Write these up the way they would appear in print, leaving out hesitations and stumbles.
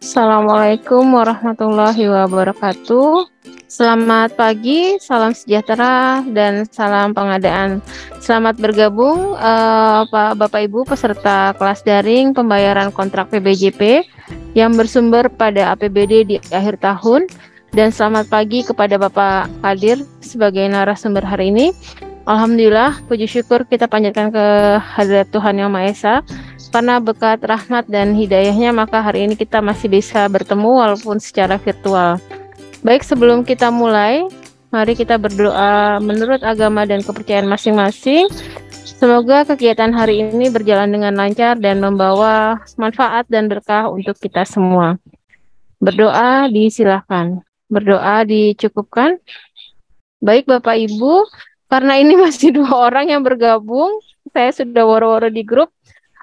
Assalamualaikum warahmatullahi wabarakatuh. Selamat pagi, salam sejahtera, dan salam pengadaan. Selamat bergabung, Bapak Ibu peserta kelas daring pembayaran kontrak PBJP yang bersumber pada APBD di akhir tahun. Dan selamat pagi kepada Bapak Kadir sebagai narasumber hari ini. Alhamdulillah, puji syukur kita panjatkan ke hadirat Tuhan Yang Maha Esa. Karena berkat rahmat dan hidayahnya, maka hari ini kita masih bisa bertemu walaupun secara virtual. Baik, sebelum kita mulai, mari kita berdoa menurut agama dan kepercayaan masing-masing. Semoga kegiatan hari ini berjalan dengan lancar dan membawa manfaat dan berkah untuk kita semua. Berdoa disilahkan. Berdoa dicukupkan. Baik Bapak Ibu, karena ini masih 2 orang yang bergabung, saya sudah woro-woro di grup.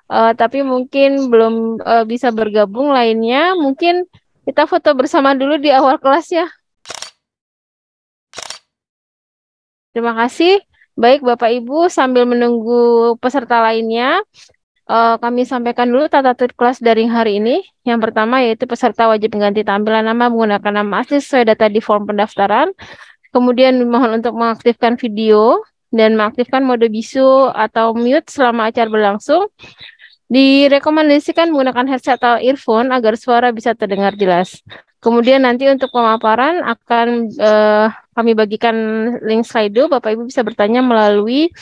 Tapi mungkin belum bisa bergabung lainnya. Mungkin kita foto bersama dulu di awal kelas ya. Terima kasih. Baik Bapak Ibu, sambil menunggu peserta lainnya, kami sampaikan dulu tata tertib kelas daring hari ini. Yang pertama yaitu peserta wajib mengganti tampilan nama menggunakan nama asli sesuai data di form pendaftaran. Kemudian mohon untuk mengaktifkan video dan mengaktifkan mode bisu atau mute selama acara berlangsung. Direkomendasikan menggunakan headset atau earphone agar suara bisa terdengar jelas. Kemudian nanti untuk pemaparan akan kami bagikan link Slido. Bapak Ibu bisa bertanya melalui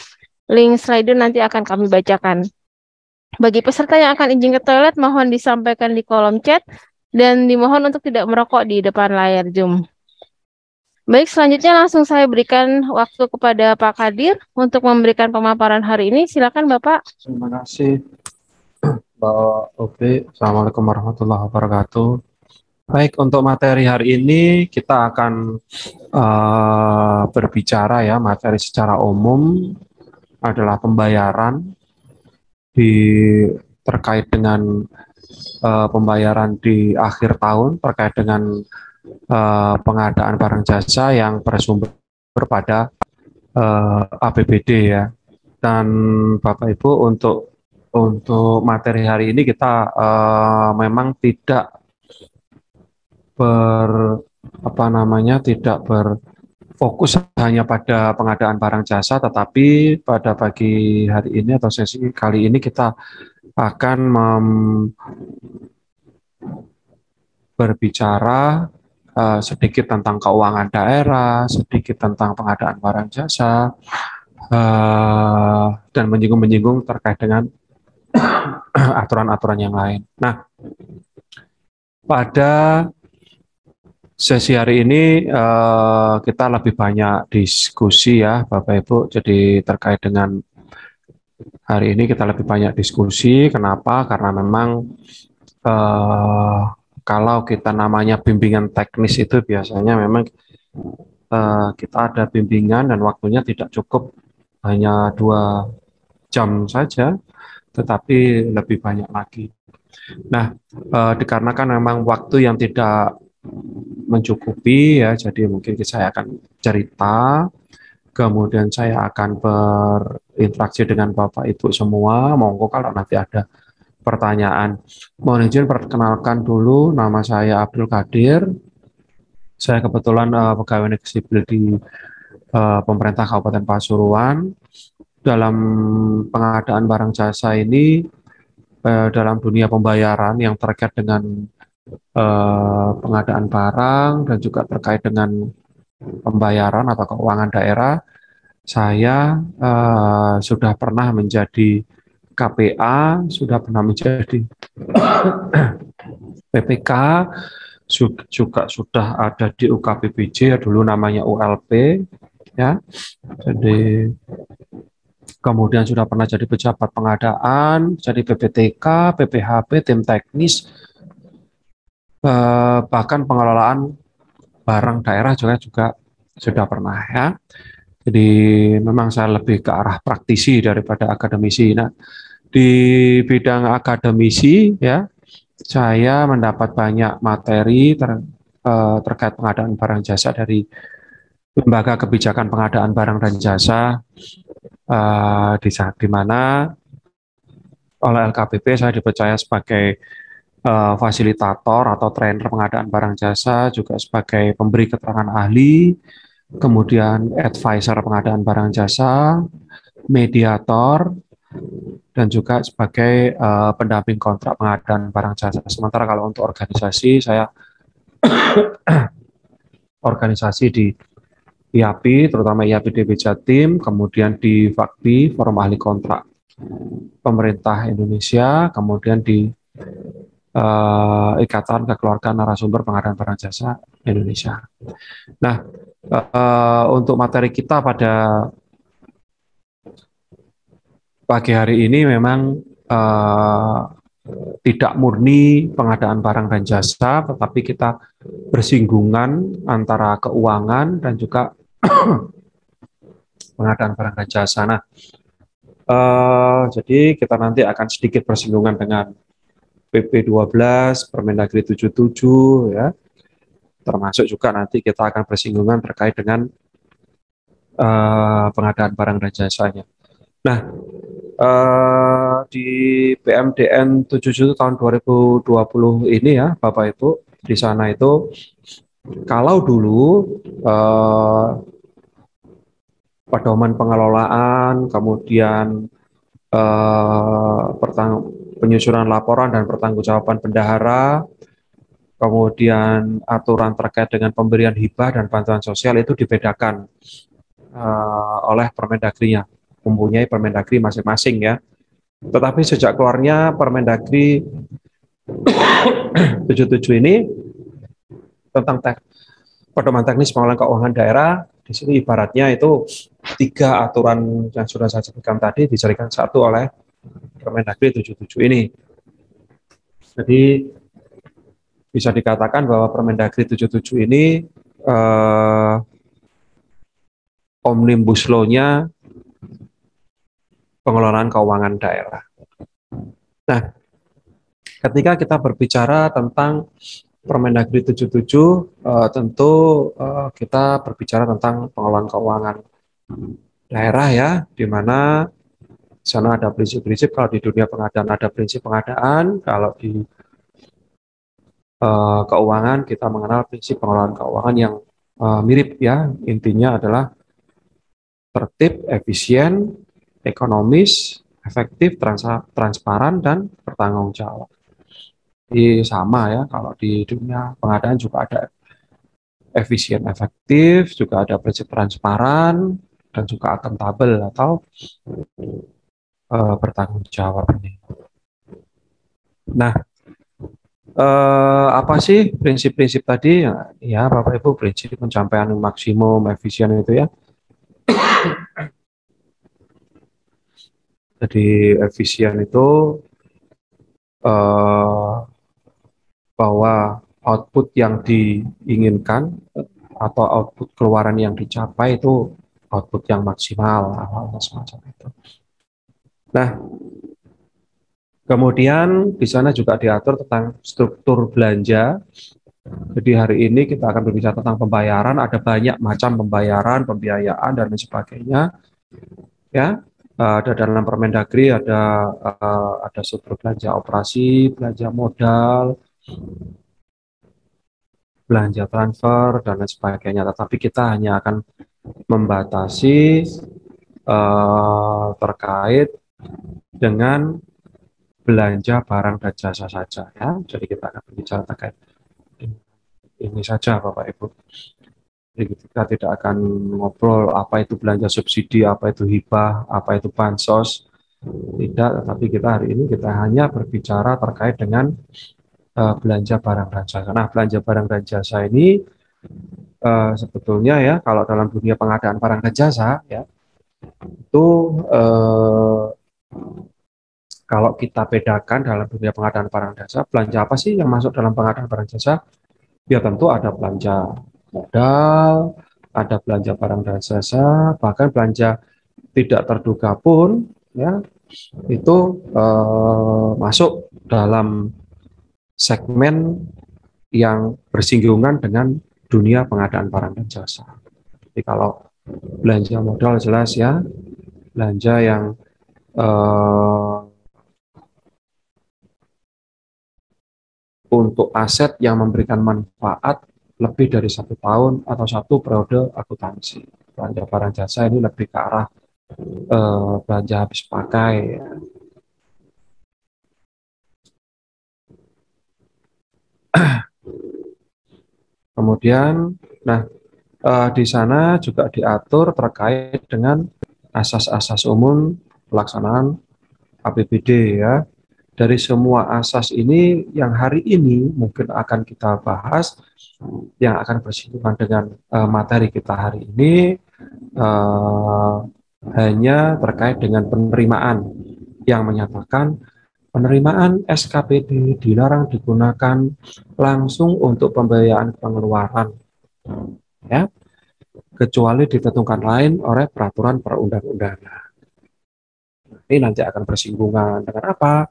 link Slido, nanti akan kami bacakan. Bagi peserta yang akan izin ke toilet, mohon disampaikan di kolom chat dan dimohon untuk tidak merokok di depan layar Zoom. Baik, selanjutnya langsung saya berikan waktu kepada Pak Kadir untuk memberikan pemaparan hari ini. Silakan Bapak. Terima kasih Mbak Obi. Assalamualaikum warahmatullahi wabarakatuh. Baik, untuk materi hari ini kita akan berbicara ya, materi secara umum adalah pembayaran terkait dengan pembayaran di akhir tahun terkait dengan pengadaan barang jasa yang bersumber pada APBD ya. Dan Bapak Ibu, untuk materi hari ini kita memang tidak tidak berfokus hanya pada pengadaan barang jasa, tetapi pada pagi hari ini atau sesi kali ini kita akan berbicara sedikit tentang keuangan daerah, sedikit tentang pengadaan barang jasa, dan menyinggung terkait dengan aturan-aturan yang lain. Nah, pada sesi hari ini kita lebih banyak diskusi ya Bapak Ibu. Jadi terkait dengan hari ini kita lebih banyak diskusi. Kenapa? Karena memang kalau kita namanya bimbingan teknis itu biasanya memang kita ada bimbingan dan waktunya tidak cukup hanya 2 jam saja, tetapi lebih banyak lagi. Nah, dikarenakan memang waktu yang tidak mencukupi ya, jadi mungkin saya akan cerita, kemudian saya akan berinteraksi dengan Bapak Ibu semua. Monggo kalau nanti ada pertanyaan. Mohon izin perkenalkan dulu, nama saya Abdul Qadir. Saya kebetulan pegawai negeri sipil di pemerintah Kabupaten Pasuruan. Dalam pengadaan barang jasa ini, dalam dunia pembayaran yang terkait dengan pengadaan barang dan juga terkait dengan pembayaran atau keuangan daerah, saya sudah pernah menjadi KPA, sudah pernah menjadi PPK, juga sudah ada di UKPBJ, dulu namanya ULP, ya. Jadi kemudian sudah pernah jadi pejabat pengadaan, jadi PPTK, PPHP, tim teknis, bahkan pengelolaan barang daerah juga sudah pernah ya. Jadi memang saya lebih ke arah praktisi daripada akademisi. Nah, di bidang akademisi ya, saya mendapat banyak materi terkait pengadaan barang jasa dari Lembaga Kebijakan Pengadaan Barang dan Jasa, di mana oleh LKPP saya dipercaya sebagai fasilitator atau trainer pengadaan barang jasa, juga sebagai pemberi keterangan ahli, kemudian advisor pengadaan barang jasa, mediator, dan juga sebagai pendamping kontrak pengadaan barang jasa. Sementara kalau untuk organisasi, saya organisasi di IAPI, terutama IAPI DB Jatim, kemudian di FAKBI, Forum Ahli Kontrak Pemerintah Indonesia, kemudian di Ikatan Kekeluargaan Narasumber Pengadaan Barang Jasa Indonesia. Nah, untuk materi kita pada pagi hari ini memang tidak murni pengadaan barang dan jasa, tetapi kita bersinggungan antara keuangan dan juga pengadaan barang dan jasa. Nah, jadi kita nanti akan sedikit bersinggungan dengan PP 12, Permendagri 77, ya. Termasuk juga nanti kita akan bersinggungan terkait dengan pengadaan barang dan jasanya. Nah, di PMDN 77 tahun 2020 ini ya, Bapak Ibu, di sana itu kalau dulu pedoman pengelolaan, kemudian penyusunan laporan dan pertanggungjawaban bendahara, kemudian aturan terkait dengan pemberian hibah dan bantuan sosial itu dibedakan oleh Permendagri-nya, mempunyai Permendagri masing-masing ya. Tetapi sejak keluarnya Permendagri 77 ini tentang pedoman teknis pengelolaan keuangan daerah, di sini ibaratnya itu 3 aturan yang sudah saya sebutkan tadi dijadikan satu oleh Permendagri 77 ini. Jadi bisa dikatakan bahwa Permendagri 77 ini omnibus law-nya pengelolaan keuangan daerah. Nah, ketika kita berbicara tentang Permendagri 77, tentu kita berbicara tentang pengelolaan keuangan daerah ya, di mana di sana ada prinsip-prinsip. Kalau di dunia pengadaan ada prinsip pengadaan, kalau di keuangan kita mengenal prinsip pengelolaan keuangan yang mirip ya. Intinya adalah tertib, efisien, ekonomis, efektif, transparan, dan bertanggung jawab. Jadi sama ya, kalau di dunia pengadaan juga ada efisien, efektif, juga ada prinsip transparan, dan juga akuntabel atau bertanggung jawab ini. Nah, apa sih prinsip-prinsip tadi? Ya, Bapak Ibu, prinsip pencapaian maksimum efisien itu ya. Jadi efisien itu bahwa output yang diinginkan atau output keluaran yang dicapai itu output yang maksimal, semacam itu. Nah, kemudian di sana juga diatur tentang struktur belanja. Jadi hari ini kita akan berbicara tentang pembayaran, ada banyak macam pembayaran, pembiayaan, dan lain sebagainya. Ya, ada dalam Permendagri ada struktur belanja operasi, belanja modal, belanja transfer, dan lain sebagainya. Tetapi kita hanya akan membatasi terkait dengan belanja barang dan jasa saja ya. Jadi kita akan berbicara terkait ini saja Bapak Ibu. Jadi kita tidak akan ngobrol apa itu belanja subsidi, apa itu hibah, apa itu bansos. Tidak, tetapi kita hari ini kita hanya berbicara terkait dengan belanja barang dan jasa. Nah, belanja barang dan jasa ini sebetulnya ya, kalau dalam dunia pengadaan barang dan jasa ya, itu kalau kita bedakan dalam dunia pengadaan barang dan jasa, belanja apa sih yang masuk dalam pengadaan barang jasa? Ya tentu ada belanja modal, ada belanja barang dan jasa, bahkan belanja tidak terduga pun ya itu masuk dalam segmen yang bersinggungan dengan dunia pengadaan barang dan jasa. Jadi kalau belanja modal jelas ya, belanja yang eh, untuk aset yang memberikan manfaat lebih dari 1 tahun atau 1 periode akuntansi. Belanja barang jasa ini lebih ke arah belanja habis pakai. Kemudian, nah di sana juga diatur terkait dengan asas-asas umum pelaksanaan APBD ya. Dari semua asas ini yang hari ini mungkin akan kita bahas, yang akan bersinggungan dengan materi kita hari ini, hanya terkait dengan penerimaan yang menyatakan penerimaan SKPD dilarang digunakan langsung untuk pembiayaan pengeluaran, ya, kecuali ditentukan lain oleh peraturan perundang-undangan. Ini nanti akan bersinggungan dengan apa?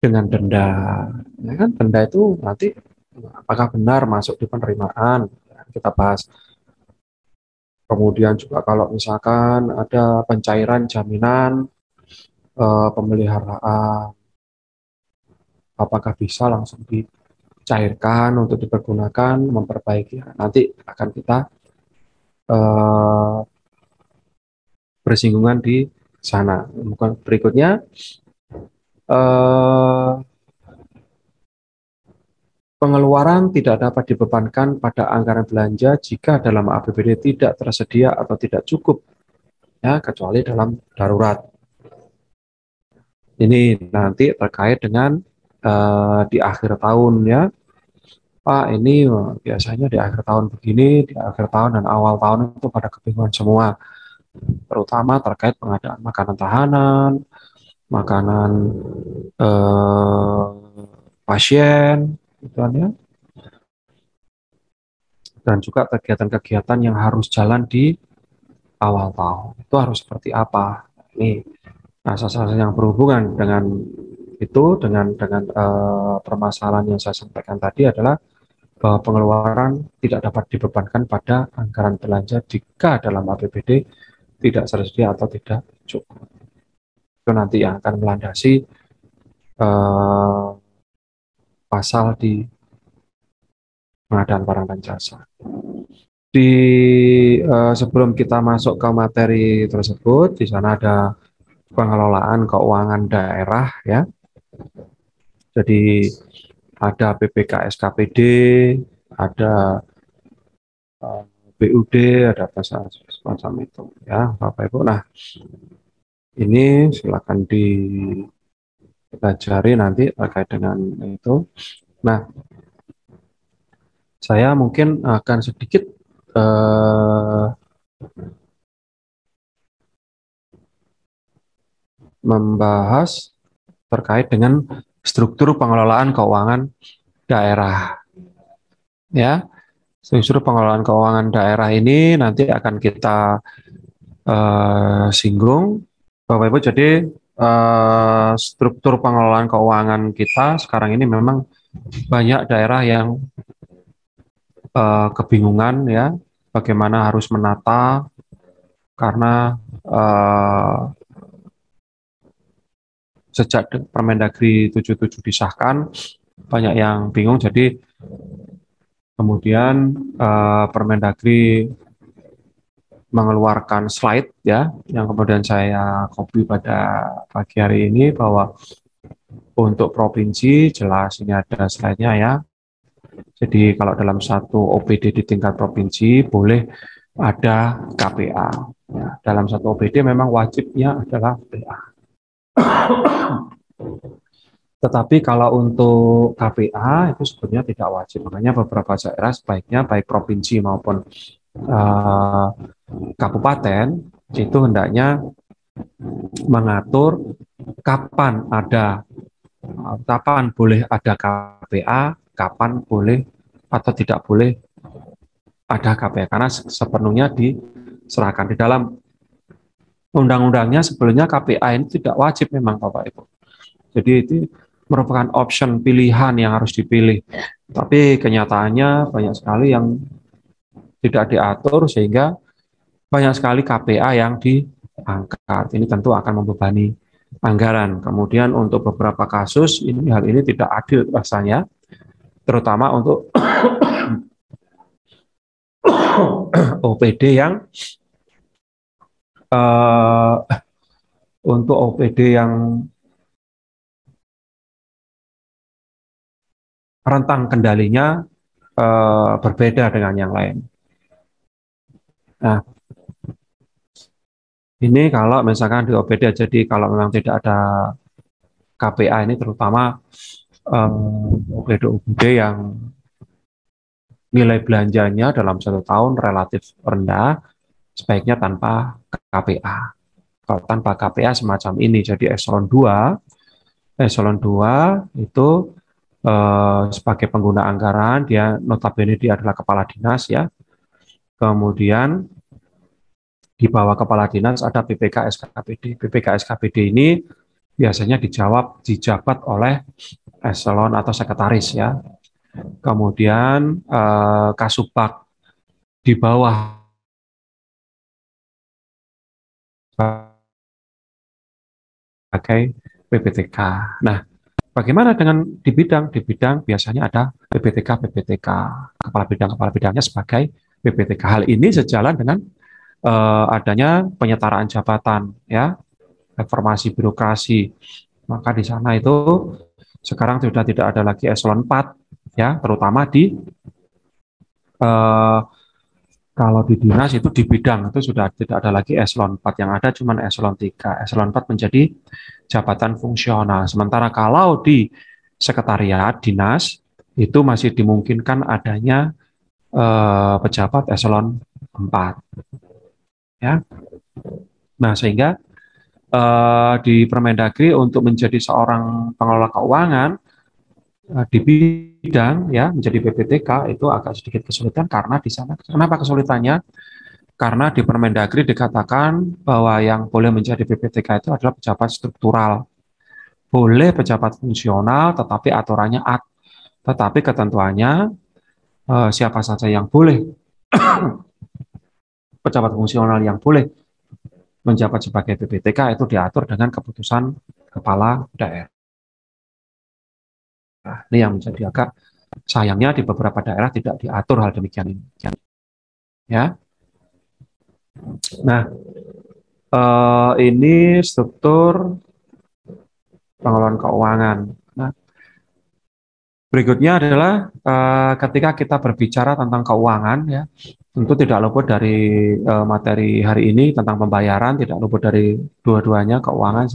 Dengan denda. Ya kan, denda itu nanti apakah benar masuk di penerimaan? Kita bahas. Kemudian juga kalau misalkan ada pencairan jaminan pemeliharaan, apakah bisa langsung dicairkan untuk dipergunakan memperbaiki? Nanti akan kita bersinggungan di sana. Bukan berikutnya pengeluaran tidak dapat dibebankan pada anggaran belanja jika dalam APBD tidak tersedia atau tidak cukup, ya, kecuali dalam darurat. Ini nanti terkait dengan di akhir tahun ya, Pak, ini biasanya di akhir tahun begini, di akhir tahun dan awal tahun itu pada kebingungan semua, terutama terkait pengadaan makanan tahanan, makanan pasien, gitu kan ya, dan juga kegiatan-kegiatan yang harus jalan di awal tahun. Itu harus seperti apa? Ini asas-asas yang berhubungan dengan itu, dengan permasalahan yang saya sampaikan tadi adalah bahwa pengeluaran tidak dapat dibebankan pada anggaran belanja jika dalam APBD tidak tersedia atau tidak cukup. Itu nanti yang akan melandasi pasal di pengadaan barang dan jasa. Di sebelum kita masuk ke materi tersebut, di sana ada pengelolaan keuangan daerah ya. Jadi ada BPK SKPD, ada BUD, ada pasal semacam itu ya, Bapak Ibu. Nah, ini silakan dipelajari nanti terkait dengan itu. Nah, saya mungkin akan sedikit membahas terkait dengan struktur pengelolaan keuangan daerah. Ya, struktur pengelolaan keuangan daerah ini nanti akan kita singgung, Bapak Ibu. Jadi struktur pengelolaan keuangan kita sekarang ini memang banyak daerah yang kebingungan ya, bagaimana harus menata karena sejak Permendagri 77 disahkan, banyak yang bingung. Jadi kemudian Permendagri mengeluarkan slide ya, yang kemudian saya copy pada pagi hari ini, bahwa untuk provinsi jelas ini ada slide-nya ya. Jadi kalau dalam satu OPD di tingkat provinsi boleh ada KPA. Ya, dalam satu OPD memang wajibnya adalah PA. Tetapi kalau untuk KPA itu sebetulnya tidak wajib. Makanya beberapa daerah sebaiknya baik provinsi maupun kabupaten itu hendaknya mengatur kapan boleh ada KPA, kapan boleh atau tidak boleh ada KPA, karena sepenuhnya diserahkan di dalam undang-undangnya. Sebelumnya KPA ini tidak wajib memang, Bapak Ibu. Jadi itu merupakan option, pilihan yang harus dipilih. Tapi kenyataannya banyak sekali yang tidak diatur sehingga banyak sekali KPA yang diangkat. Ini tentu akan membebani anggaran. Kemudian untuk beberapa kasus hal ini tidak adil rasanya, terutama untuk OPD yang untuk OPD yang rentang kendalinya berbeda dengan yang lain. Nah, ini kalau misalkan di OPD, jadi kalau memang tidak ada KPA ini terutama OPD yang nilai belanjanya dalam 1 tahun relatif rendah, sebaiknya tanpa KPA. Kalau tanpa KPA semacam ini, jadi eselon 2 itu sebagai pengguna anggaran, dia notabene dia adalah kepala dinas ya. Kemudian di bawah kepala dinas ada PPK SKPD. PPK SKPD ini biasanya dijabat oleh eselon atau sekretaris ya. Kemudian Kasubag di bawah sebagai PPTK. Nah, bagaimana dengan di bidang? Di bidang biasanya ada PPTK, kepala bidangnya sebagai PPTK. Hal ini sejalan dengan adanya penyetaraan jabatan, ya, reformasi birokrasi. Maka di sana itu sekarang sudah tidak ada lagi eselon 4, ya, terutama di kalau di dinas itu di bidang itu sudah tidak ada lagi eselon 4, yang ada cuma eselon 3. Eselon 4 menjadi jabatan fungsional. Sementara kalau di sekretariat dinas itu masih dimungkinkan adanya pejabat eselon 4. Ya. Nah, sehingga di Permendagri untuk menjadi seorang pengelola keuangan di bidang ya menjadi PPTK itu agak sedikit kesulitan karena di sana. Kenapa kesulitannya? Karena di Permendagri dikatakan bahwa yang boleh menjadi PPTK itu adalah pejabat struktural. Boleh pejabat fungsional, tetapi aturannya tetapi ketentuannya siapa saja yang boleh pejabat fungsional yang boleh menjabat sebagai PPTK itu diatur dengan keputusan kepala daerah. Nah, ini yang menjadi agak sayangnya di beberapa daerah tidak diatur hal demikian ini. Ya. Nah, ini struktur pengelolaan keuangan. Nah, berikutnya adalah ketika kita berbicara tentang keuangan, ya, tentu tidak luput dari materi hari ini tentang pembayaran, tidak luput dari dua-duanya keuangan.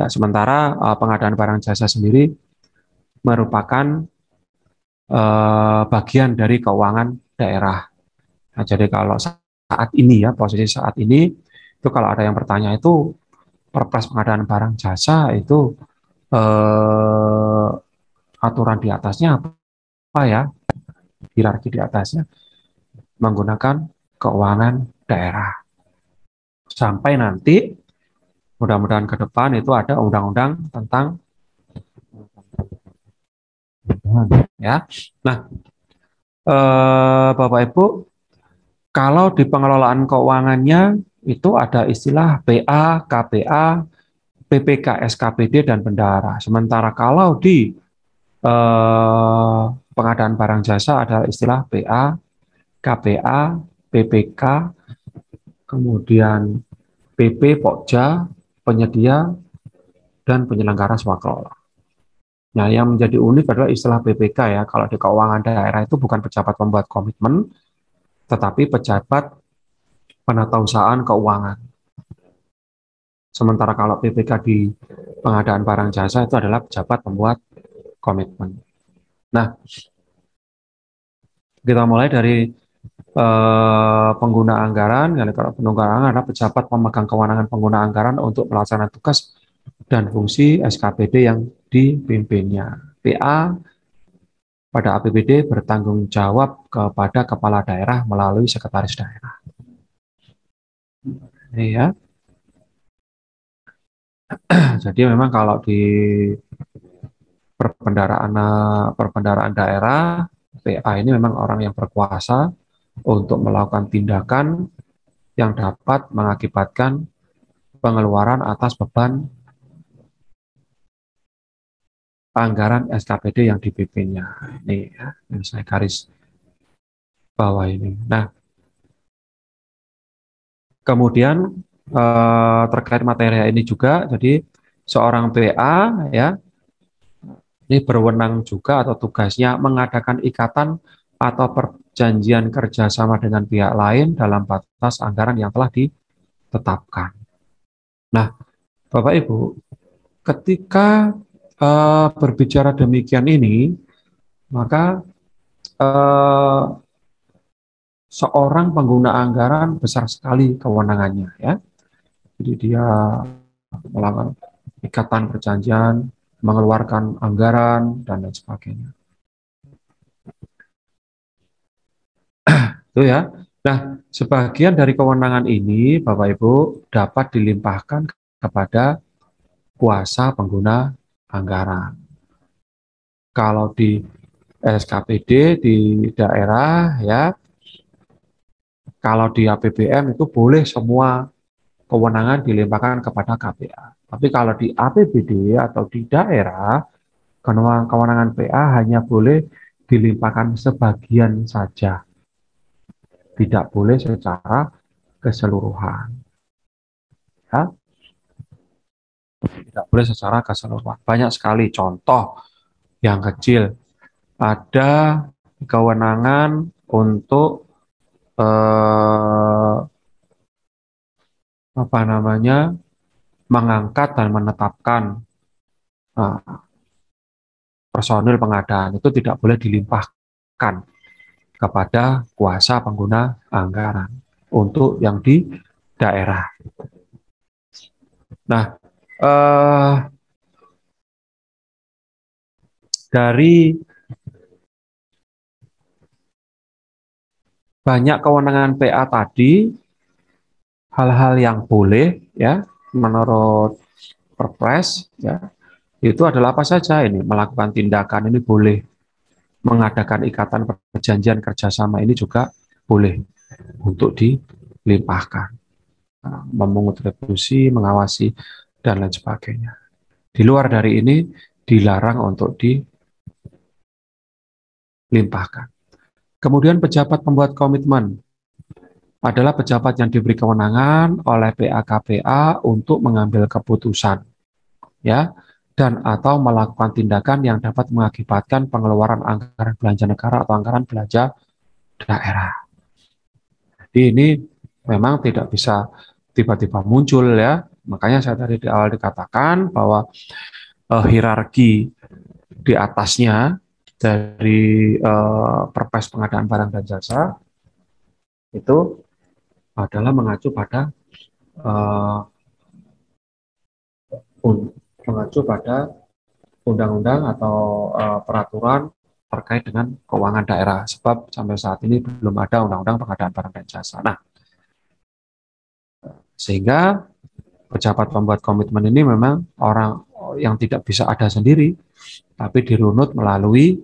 Ya, sementara pengadaan barang jasa sendiri merupakan bagian dari keuangan daerah. Nah, jadi kalau saat ini ya, posisi saat ini, itu kalau ada yang bertanya itu, Perpres pengadaan barang jasa itu aturan di atasnya apa ya, hierarki di atasnya, menggunakan keuangan daerah. Sampai nanti, mudah-mudahan ke depan itu ada undang-undang tentang ya. Nah, Bapak Ibu, kalau di pengelolaan keuangannya itu ada istilah BA, KPA, PPK, SKPD, dan bendahara. Sementara kalau di pengadaan barang jasa ada istilah BA, KPA, PPK, kemudian PP, Pokja, penyedia, dan penyelenggara swakelola. Nah, yang menjadi unik adalah istilah PPK ya. Kalau di keuangan daerah itu bukan pejabat pembuat komitmen, tetapi pejabat penatausahaan keuangan. Sementara kalau PPK di pengadaan barang jasa itu adalah pejabat pembuat komitmen. Nah, kita mulai dari pengguna anggaran. Kalau pengguna anggaran adalah pejabat pemegang kewenangan pengguna anggaran untuk melaksanakan tugas dan fungsi SKPD yang dipimpinnya. PA pada APBD bertanggung jawab kepada kepala daerah melalui sekretaris daerah. Ini ya. Jadi memang kalau di perbendaharaan daerah, PA ini memang orang yang berkuasa untuk melakukan tindakan yang dapat mengakibatkan pengeluaran atas beban anggaran SKPD yang dipimpinnya. Ini ya, yang saya garis bawah ini. Nah, kemudian terkait materi ini juga, jadi seorang PA ya ini berwenang juga atau tugasnya mengadakan ikatan atau perjanjian kerjasama dengan pihak lain dalam batas anggaran yang telah ditetapkan. Nah, Bapak Ibu, ketika berbicara demikian ini, maka eh, seorang pengguna anggaran besar sekali kewenangannya, ya. Jadi dia melakukan ikatan perjanjian, mengeluarkan anggaran dan lain sebagainya. Itu ya. Nah, sebagian dari kewenangan ini, Bapak Ibu, dapat dilimpahkan kepada kuasa pengguna anggaran. Kalau di SKPD di daerah ya, kalau di APBN itu boleh semua kewenangan dilimpahkan kepada KPA. Tapi kalau di APBD atau di daerah, kewenangan PA hanya boleh dilimpahkan sebagian saja, tidak boleh secara keseluruhan. Ya, tidak boleh secara keseluruhan. Banyak sekali contoh yang kecil. Ada kewenangan untuk apa namanya mengangkat dan menetapkan personil pengadaan itu tidak boleh dilimpahkan kepada kuasa pengguna anggaran untuk yang di daerah. Nah, dari banyak kewenangan PA tadi, hal-hal yang boleh ya menurut Perpres ya itu adalah apa saja ini melakukan tindakan ini boleh, mengadakan ikatan perjanjian kerjasama ini juga boleh untuk dilimpahkan, memungut retribusi, mengawasi dan lain sebagainya. Di luar dari ini dilarang untuk dilimpahkan. Kemudian pejabat pembuat komitmen adalah pejabat yang diberi kewenangan oleh PA-KPA untuk mengambil keputusan, ya, dan atau melakukan tindakan yang dapat mengakibatkan pengeluaran anggaran belanja negara atau anggaran belanja daerah. Jadi ini memang tidak bisa tiba-tiba muncul ya. Makanya saya tadi di awal dikatakan bahwa hierarki di atasnya dari Perpres pengadaan barang dan jasa itu adalah mengacu pada undang-undang atau peraturan terkait dengan keuangan daerah. Sebab sampai saat ini belum ada undang-undang pengadaan barang dan jasa. Nah, sehingga pejabat pembuat komitmen ini memang orang yang tidak bisa ada sendiri, tapi dirunut melalui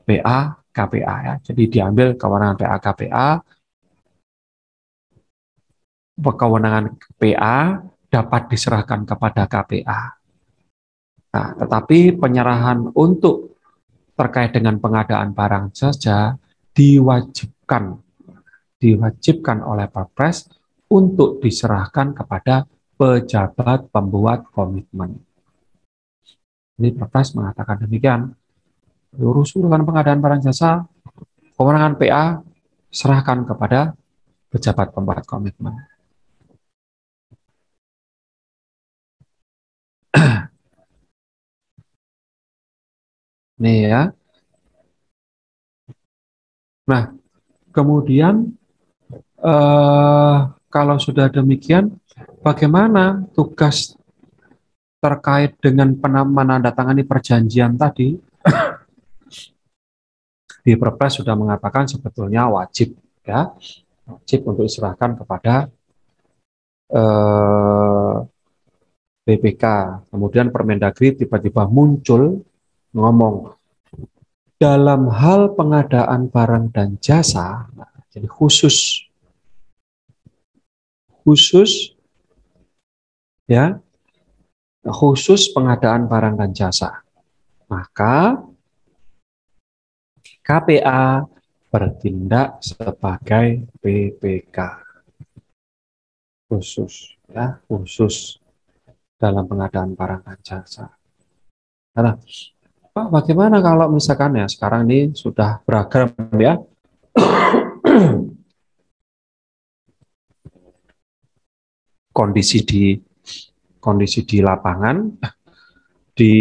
PA KPA ya. Jadi diambil kewenangan PA KPA, kewenangan PA dapat diserahkan kepada KPA. Nah, tetapi penyerahan untuk terkait dengan pengadaan barang saja diwajibkan oleh Perpres untuk diserahkan kepada pejabat pembuat komitmen. Ini Perpres mengatakan demikian. Urusan pengadaan barang jasa, kewenangan PA serahkan kepada pejabat pembuat komitmen. Nih ya. Nah, kemudian kalau sudah demikian, bagaimana tugas terkait dengan menandatangani perjanjian tadi? Di Perpres sudah mengatakan sebetulnya wajib ya, wajib untuk diserahkan kepada BPK. Kemudian Permendagri tiba-tiba muncul ngomong dalam hal pengadaan barang dan jasa, jadi khusus ya khusus pengadaan barang dan jasa, maka KPA bertindak sebagai PPK khusus, ya, khusus dalam pengadaan barang dan jasa. Nah, Pak, bagaimana kalau misalkan ya sekarang ini sudah beragam ya kondisi di lapangan, di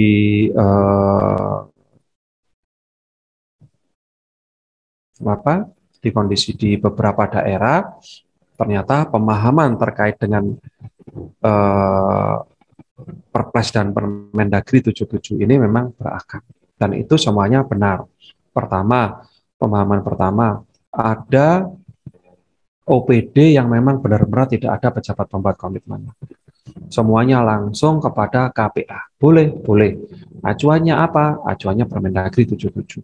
di kondisi di beberapa daerah, ternyata pemahaman terkait dengan Perpres dan Permendagri 77 ini memang beragam, dan itu semuanya benar. Pertama, pemahaman pertama, ada OPD yang memang benar-benar tidak ada pejabat pembuat komitmen. Semuanya langsung kepada KPA. Boleh, boleh. Acuannya apa? Acuannya Permendagri 77.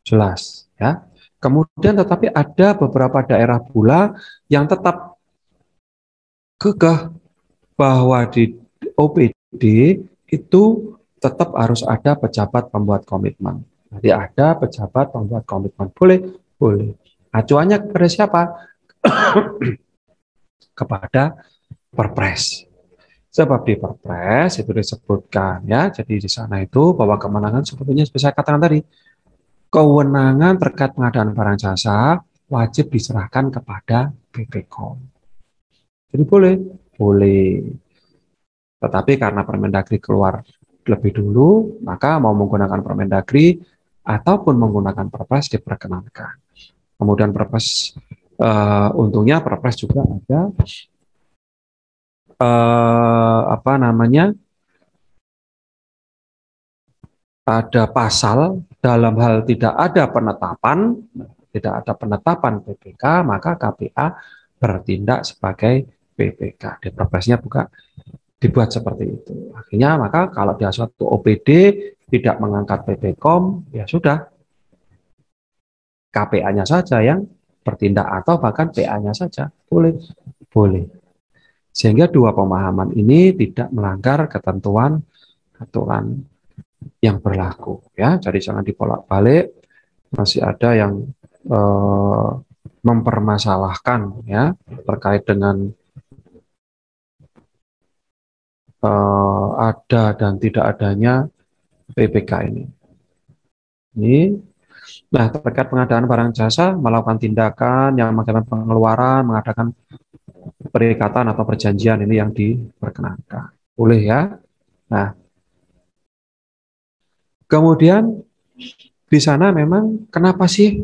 Jelas, ya. Kemudian tetapi ada beberapa daerah pula yang tetap kekeh bahwa di OPD itu tetap harus ada pejabat pembuat komitmen. Jadi ada pejabat pembuat komitmen. Boleh, boleh. Acuannya kepada siapa? Kepada Perpres. Sebab di Perpres itu disebutkan, ya. Jadi di sana itu bahwa kemenangan sebetulnya seperti saya katakan tadi, kewenangan terkait pengadaan barang jasa wajib diserahkan kepada BPKOM. Jadi boleh, boleh. Tetapi karena Permendagri keluar lebih dulu, maka mau menggunakan Permendagri ataupun menggunakan Perpres diperkenankan. Kemudian Perpres, untungnya Perpres juga ada ada pasal dalam hal tidak ada penetapan PPK, maka KPA bertindak sebagai PPK. Di Perpresnya bukan dibuat seperti itu. Akhirnya maka kalau dia suatu OPD tidak mengangkat PPKOM, ya sudah, KPA-nya saja yang bertindak atau bahkan PA-nya saja. Boleh, boleh. Sehingga dua pemahaman ini tidak melanggar ketentuan aturan yang berlaku, ya. Jadi jangan dibolak-balik. Masih ada yang mempermasalahkan, ya, terkait dengan ada dan tidak adanya PPK ini. Nah, terkait pengadaan barang jasa, melakukan tindakan yang mengakibatkan pengeluaran, mengadakan perikatan atau perjanjian, ini yang diperkenankan. Boleh, ya. Nah, kemudian di sana memang kenapa sih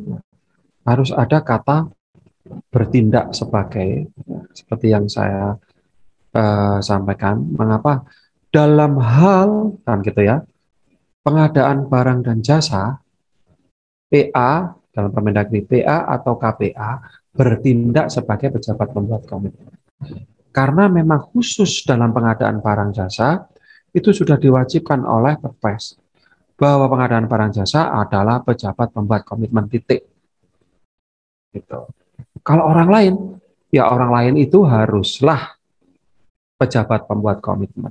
harus ada kata bertindak sebagai, seperti yang saya sampaikan, mengapa dalam hal kan gitu ya, pengadaan barang dan jasa, PA dalam Permendagri, PA atau KPA bertindak sebagai pejabat pembuat komitmen. Karena memang khusus dalam pengadaan barang jasa itu sudah diwajibkan oleh Perpres bahwa pengadaan barang jasa adalah pejabat pembuat komitmen, titik. Gitu. Kalau orang lain, ya orang lain itu haruslah pejabat pembuat komitmen.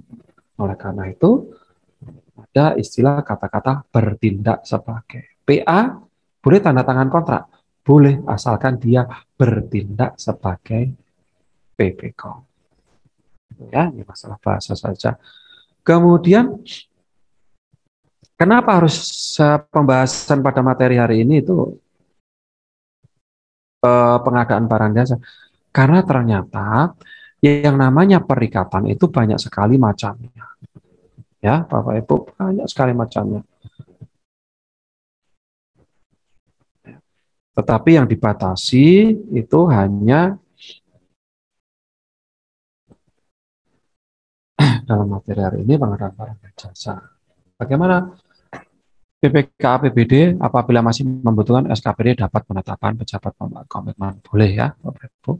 Oleh karena itu ada istilah kata-kata bertindak sebagai. PA boleh tanda tangan kontrak, boleh asalkan dia bertindak sebagai PPK. Ya, ini masalah bahasa saja. Kemudian kenapa harus pembahasan pada materi hari ini itu pengadaan barang jasa? Karena ternyata yang namanya perikatan itu banyak sekali macamnya. Ya, Bapak Ibu, banyak sekali macamnya. Tetapi yang dibatasi itu hanya dalam materi hari ini pengadaan barang dan jasa. Bagaimana PPK APBD apabila masih membutuhkan SKPD dapat penetapan pejabat pembuat komitmen? Boleh, ya, Bapak Ibu.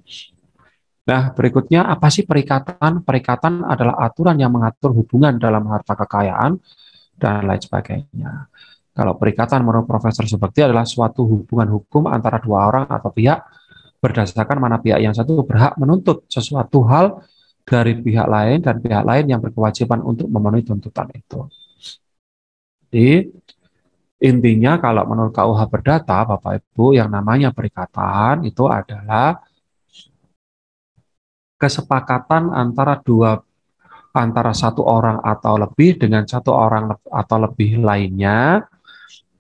Nah, berikutnya apa sih perikatan? Perikatan adalah aturan yang mengatur hubungan dalam harta kekayaan dan lain sebagainya. Kalau perikatan menurut Profesor Subakti adalah suatu hubungan hukum antara dua orang atau pihak berdasarkan mana pihak yang satu berhak menuntut sesuatu hal dari pihak lain dan pihak lain yang berkewajiban untuk memenuhi tuntutan itu. Jadi intinya kalau menurut KUH Perdata, Bapak Ibu, yang namanya perikatan itu adalah kesepakatan antara satu orang atau lebih dengan satu orang atau lebih lainnya,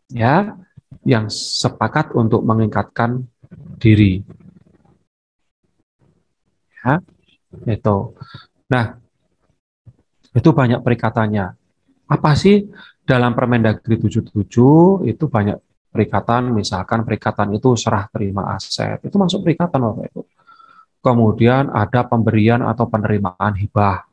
ya, yang sepakat untuk mengikatkan diri, ya, itu. Nah, itu banyak perikatannya. Apa sih dalam Permendagri 77 itu banyak perikatan, misalkan perikatan itu serah terima aset, itu masuk perikatan, Bapak Ibu. Kemudian ada pemberian atau penerimaan hibah,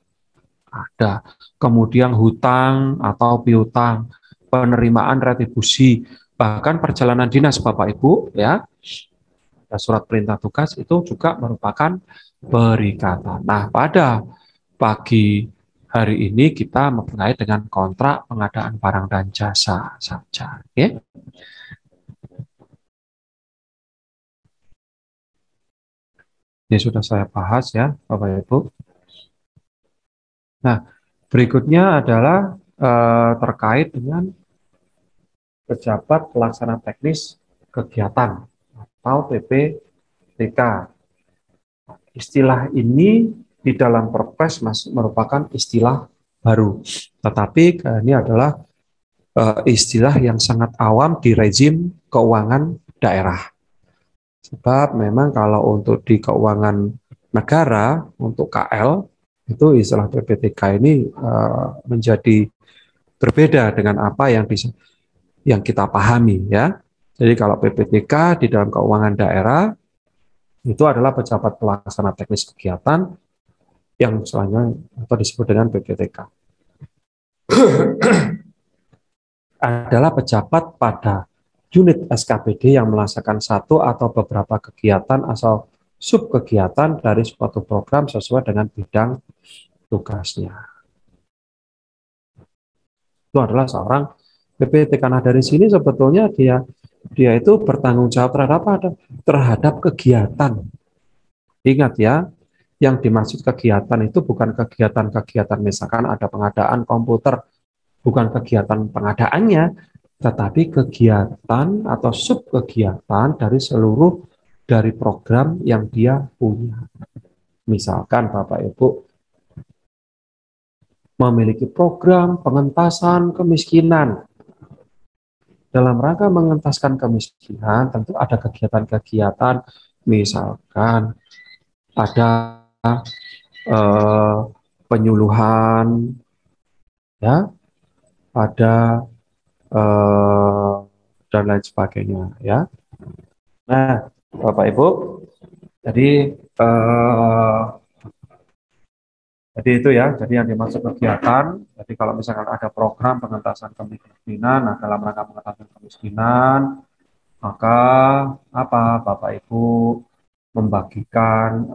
ada. Kemudian hutang atau piutang, penerimaan retribusi, bahkan perjalanan dinas Bapak Ibu, ya, surat perintah tugas itu juga merupakan perikatan. Nah, pada pagi hari ini kita memulai dengan kontrak pengadaan barang dan jasa saja. Oke? Ini sudah saya bahas ya, Bapak Ibu. Nah, berikutnya adalah terkait dengan pejabat pelaksana teknis kegiatan atau PPTK. Istilah ini di dalam Perpres merupakan istilah baru, tetapi ini adalah istilah yang sangat awam di rezim keuangan daerah. Sebab memang kalau untuk di keuangan negara, untuk KL, itu istilah PPTK ini menjadi berbeda dengan apa yang kita pahami, ya. Jadi kalau PPTK di dalam keuangan daerah itu adalah pejabat pelaksana teknis kegiatan yang selanjutnya atau disebut dengan PPTK. Adalah pejabat pada unit SKPD yang melaksanakan satu atau beberapa kegiatan asal sub kegiatan dari suatu program sesuai dengan bidang tugasnya. Itu adalah seorang PPTK. Nah, dari sini sebetulnya dia itu bertanggung jawab terhadap kegiatan. Ingat ya, yang dimaksud kegiatan itu bukan kegiatan-kegiatan misalkan ada pengadaan komputer, bukan kegiatan pengadaannya, tetapi kegiatan atau sub kegiatan dari seluruh dari program yang dia punya. Misalkan Bapak Ibu memiliki program pengentasan kemiskinan. Dalam rangka mengentaskan kemiskinan, tentu ada kegiatan-kegiatan, misalkan ada penyuluhan, ya, ada dan lain sebagainya, ya. Nah, Bapak Ibu, jadi itu ya, jadi yang dimaksud kegiatan. Jadi kalau misalkan ada program pengentasan kemiskinan, nah dalam rangka pengentasan kemiskinan, maka apa Bapak Ibu membagikan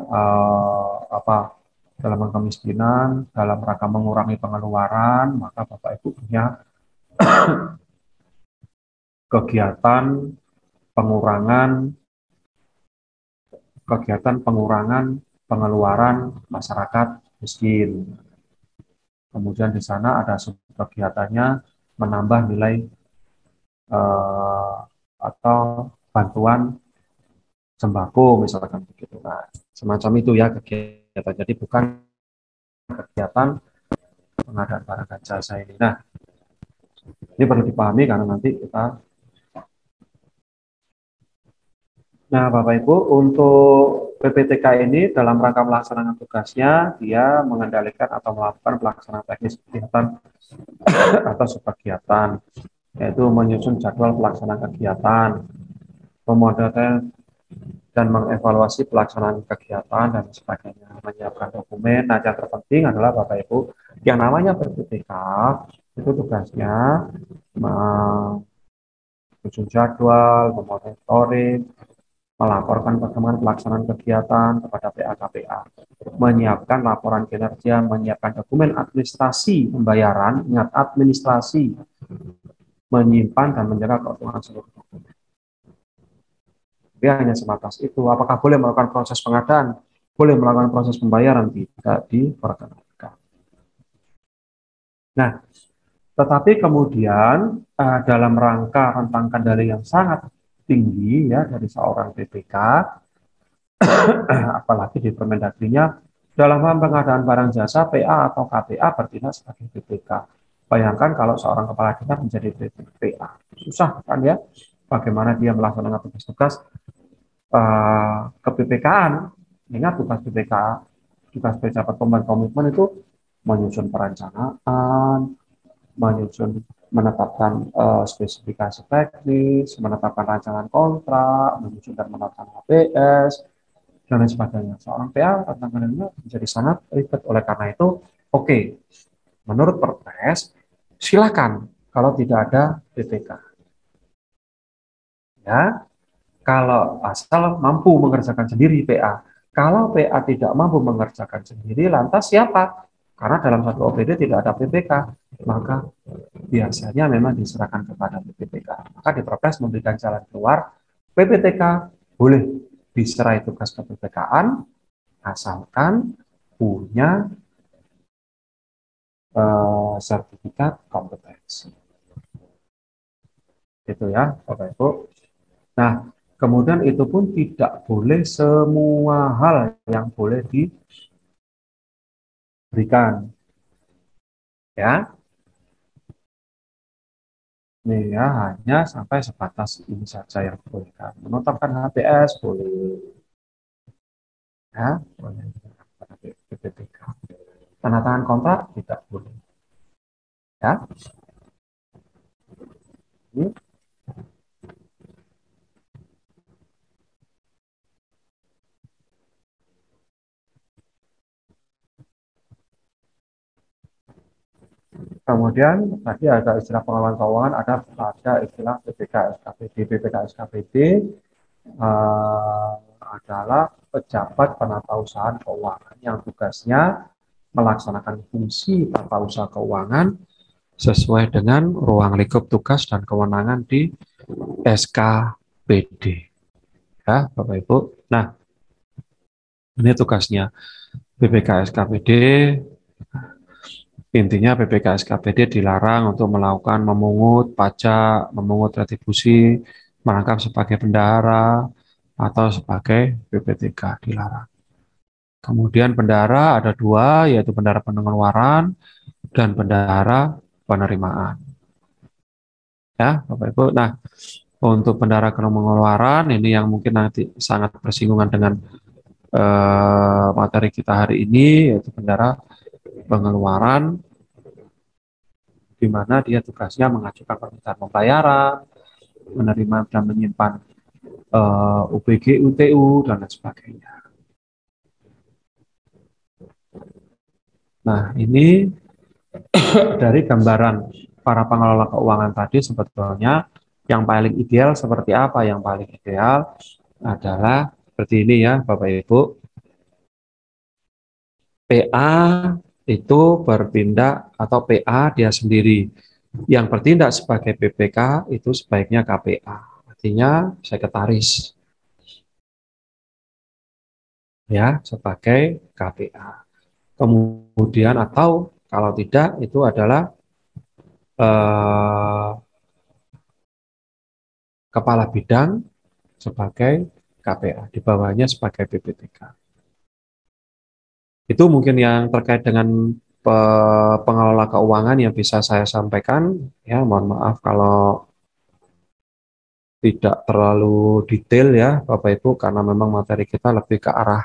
dalam rangka kemiskinan, dalam rangka mengurangi pengeluaran, maka Bapak Ibu punya kegiatan pengurangan pengeluaran masyarakat miskin. Kemudian di sana ada kegiatannya menambah nilai atau bantuan sembako misalkan begitu. Nah, semacam itu ya kegiatan. Jadi bukan kegiatan pengadaan barang dan jasa ini. Nah, ini perlu dipahami karena nanti kita. Nah, Bapak Ibu, untuk PPTK ini dalam rangka melaksanakan tugasnya, dia mengendalikan atau melakukan pelaksanaan teknis kegiatan atau subkegiatan, yaitu menyusun jadwal pelaksanaan kegiatan, memodalkan dan mengevaluasi pelaksanaan kegiatan dan sebagainya, menyiapkan dokumen. Nah, yang terpenting adalah Bapak Ibu, yang namanya PPTK itu tugasnya menyusun jadwal, memonitoring, melaporkan perkembangan pelaksanaan kegiatan kepada PA-KPA, menyiapkan laporan kinerja, menyiapkan dokumen administrasi pembayaran, ingat administrasi, menyimpan dan menjaga keutuhan seluruh dokumen. Dia hanya sebatas itu. Apakah boleh melakukan proses pengadaan? boleh melakukan proses pembayaran, tidak diperkenankan. Nah, tetapi kemudian dalam rangka rentang kendali yang sangat tinggi ya dari seorang BPK, apalagi di Permendagrinya dalam hal pengadaan barang jasa PA atau KPA bertindak sebagai BPK. Bayangkan kalau seorang kepala dinas menjadi PA, susah kan ya? Bagaimana dia melaksanakan tugas-tugas ke BPK-an? Ingat tugas BPK, tugas pejabat pembuat komitmen itu menyusun perencanaan, menyusun menetapkan spesifikasi teknis, menetapkan rancangan kontrak, menyusun dan menetapkan HPS, dan lain sebagainya. Seorang PA tantangannya menjadi sangat ribet. Oleh karena itu, oke, menurut Perpres, silakan kalau tidak ada BPK. Ya, kalau asal mampu mengerjakan sendiri PA. Kalau PA tidak mampu mengerjakan sendiri, lantas siapa? Karena dalam satu OPD tidak ada BPK, maka biasanya memang diserahkan kepada PPTK. Maka di Perpres memberikan jalan keluar, PPTK boleh diserai tugas ke PPK-an asalkan punya sertifikat kompetensi. Itu ya, Bapak Ibu. Nah, kemudian itu pun tidak boleh semua hal yang boleh diberikan. Ya, ini ya hanya sampai sebatas ini saja yang boleh. Menetapkan HPS boleh, ya, boleh pada PPTK. Tanda tangan kontrak tidak boleh. Ya, ini kemudian tadi ada istilah pengelolaan keuangan, ada istilah PPK SKPD. PPK SKPD adalah pejabat penata usaha keuangan yang tugasnya melaksanakan fungsi tata usaha keuangan sesuai dengan ruang lingkup tugas dan kewenangan di SKPD. Ya, Bapak Ibu. Nah, ini tugasnya BPK SKPD. Intinya BPK SKPD dilarang untuk melakukan memungut pajak, memungut retribusi, merangkap sebagai bendahara, atau sebagai BPTK dilarang. Kemudian bendahara ada dua, yaitu bendahara pengeluaran dan bendahara penerimaan. Ya, Bapak Ibu. Nah, untuk bendahara pengeluaran ini yang mungkin nanti sangat bersinggungan dengan materi kita hari ini, yaitu bendahara pengeluaran, di mana dia tugasnya mengajukan permintaan pembayaran, menerima dan menyimpan UPG, UTU, dan lain sebagainya. Nah, ini dari gambaran para pengelola keuangan tadi sebetulnya yang paling ideal seperti apa? Yang paling ideal adalah seperti ini ya, Bapak Ibu. PA itu bertindak atau PA dia sendiri. Yang bertindak sebagai PPK itu sebaiknya KPA, artinya sekretaris. Ya, sebagai KPA. Kemudian atau kalau tidak itu adalah kepala bidang sebagai KPA, di bawahnya sebagai PPTK. Itu mungkin yang terkait dengan pengelola keuangan yang bisa saya sampaikan. Ya, mohon maaf kalau tidak terlalu detail ya, Bapak Ibu, karena memang materi kita lebih ke arah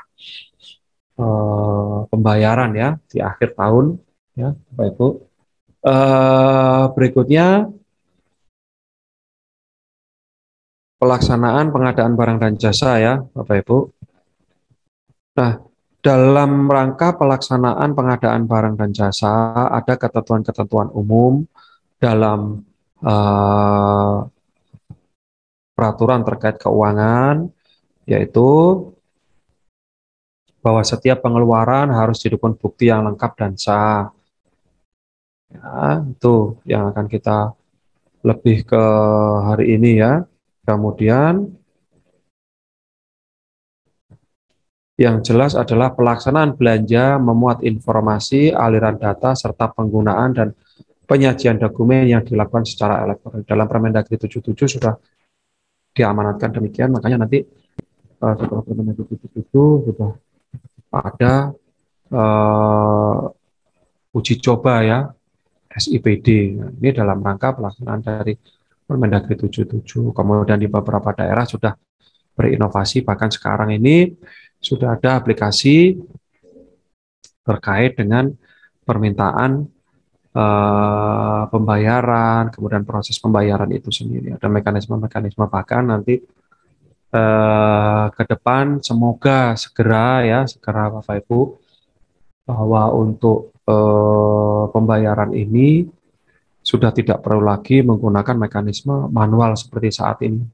pembayaran ya di akhir tahun, ya, Bapak Ibu. Berikutnya pelaksanaan pengadaan barang dan jasa ya, Bapak Ibu. Nah, dalam rangka pelaksanaan pengadaan barang dan jasa ada ketentuan-ketentuan umum dalam peraturan terkait keuangan, yaitu bahwa setiap pengeluaran harus didukung bukti yang lengkap dan sah. Ya, itu yang akan kita lebih ke hari ini ya. Kemudian Yang jelas adalah pelaksanaan belanja memuat informasi, aliran data, serta penggunaan dan penyajian dokumen yang dilakukan secara elektronik. Dalam Permendagri 77 sudah diamanatkan demikian, makanya nanti setelah Permendagri 77 sudah ada uji coba ya, SIPD. Nah, ini dalam rangka pelaksanaan dari Permendagri 77. Kemudian di beberapa daerah sudah berinovasi, bahkan sekarang ini sudah ada aplikasi terkait dengan permintaan pembayaran, kemudian proses pembayaran itu sendiri. Ada mekanisme-mekanisme, bahkan nanti ke depan semoga segera Bapak Ibu, bahwa untuk pembayaran ini sudah tidak perlu lagi menggunakan mekanisme manual seperti saat ini.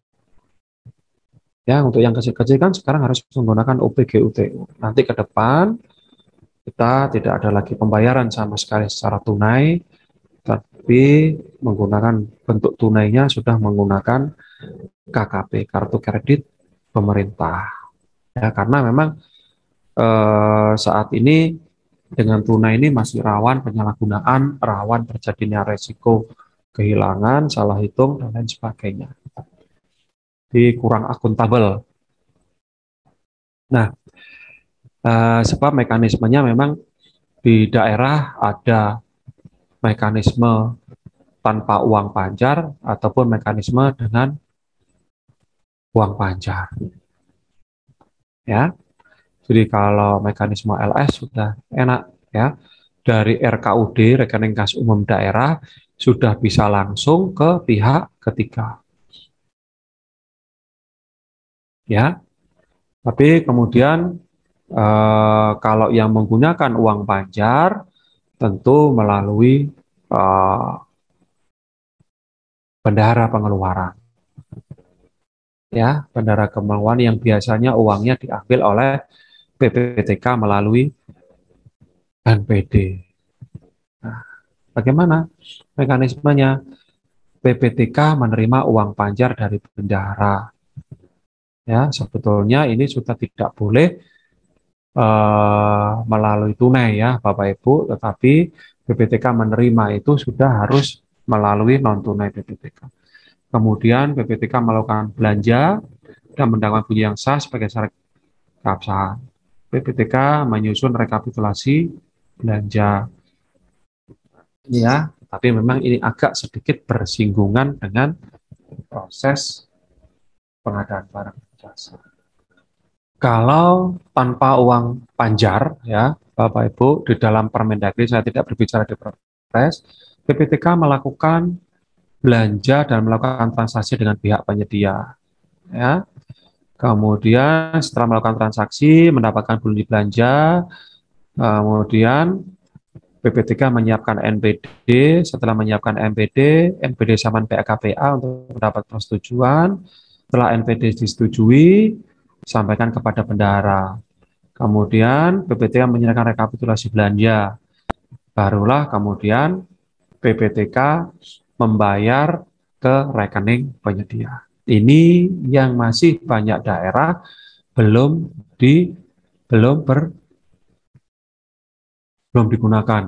Ya, untuk yang kecil-kecil kan sekarang harus menggunakan OPGUTU. Nanti ke depan kita tidak ada lagi pembayaran sama sekali secara tunai, tapi menggunakan bentuk tunainya sudah menggunakan KKP, kartu kredit pemerintah. Ya, karena memang saat ini dengan tunai ini masih rawan penyalahgunaan, rawan terjadinya resiko kehilangan, salah hitung, dan lain sebagainya. Jadi kurang akuntabel. Nah, sebab mekanismenya memang di daerah ada mekanisme tanpa uang panjar ataupun mekanisme dengan uang panjar. Ya. Jadi kalau mekanisme LS sudah enak ya. Dari RKUD, rekening kas umum daerah, sudah bisa langsung ke pihak ketiga. Ya. Tapi kemudian kalau yang menggunakan uang panjar tentu melalui bendahara pengeluaran. Ya, bendahara pengeluaran yang biasanya uangnya diambil oleh PPTK melalui NPD. Nah, bagaimana mekanismenya? PPTK menerima uang panjar dari bendahara. Ya, sebetulnya ini sudah tidak boleh melalui tunai ya, Bapak Ibu, tetapi PPTK menerima itu sudah harus melalui non tunai PPTK. Kemudian PPTK melakukan belanja dan mendapatkan bunyi yang sah sebagai syarat keabsahan. PPTK menyusun rekapitulasi belanja. Ya, tapi memang ini agak sedikit bersinggungan dengan proses pengadaan barang dan jasa. Kalau tanpa uang panjar, ya Bapak Ibu, di dalam Permendagri, saya tidak berbicara di Perpres, PPTK melakukan belanja dan melakukan transaksi dengan pihak penyedia. Ya, kemudian setelah melakukan transaksi, mendapatkan bunyi belanja, kemudian PPTK menyiapkan NPD, setelah menyiapkan NPD sama PKPA untuk mendapat persetujuan. Setelah NPD disetujui, sampaikan kepada bendahara. Kemudian PPTK menyerahkan rekapitulasi belanja. Barulah kemudian PPTK membayar ke rekening penyedia. Ini yang masih banyak daerah belum digunakan.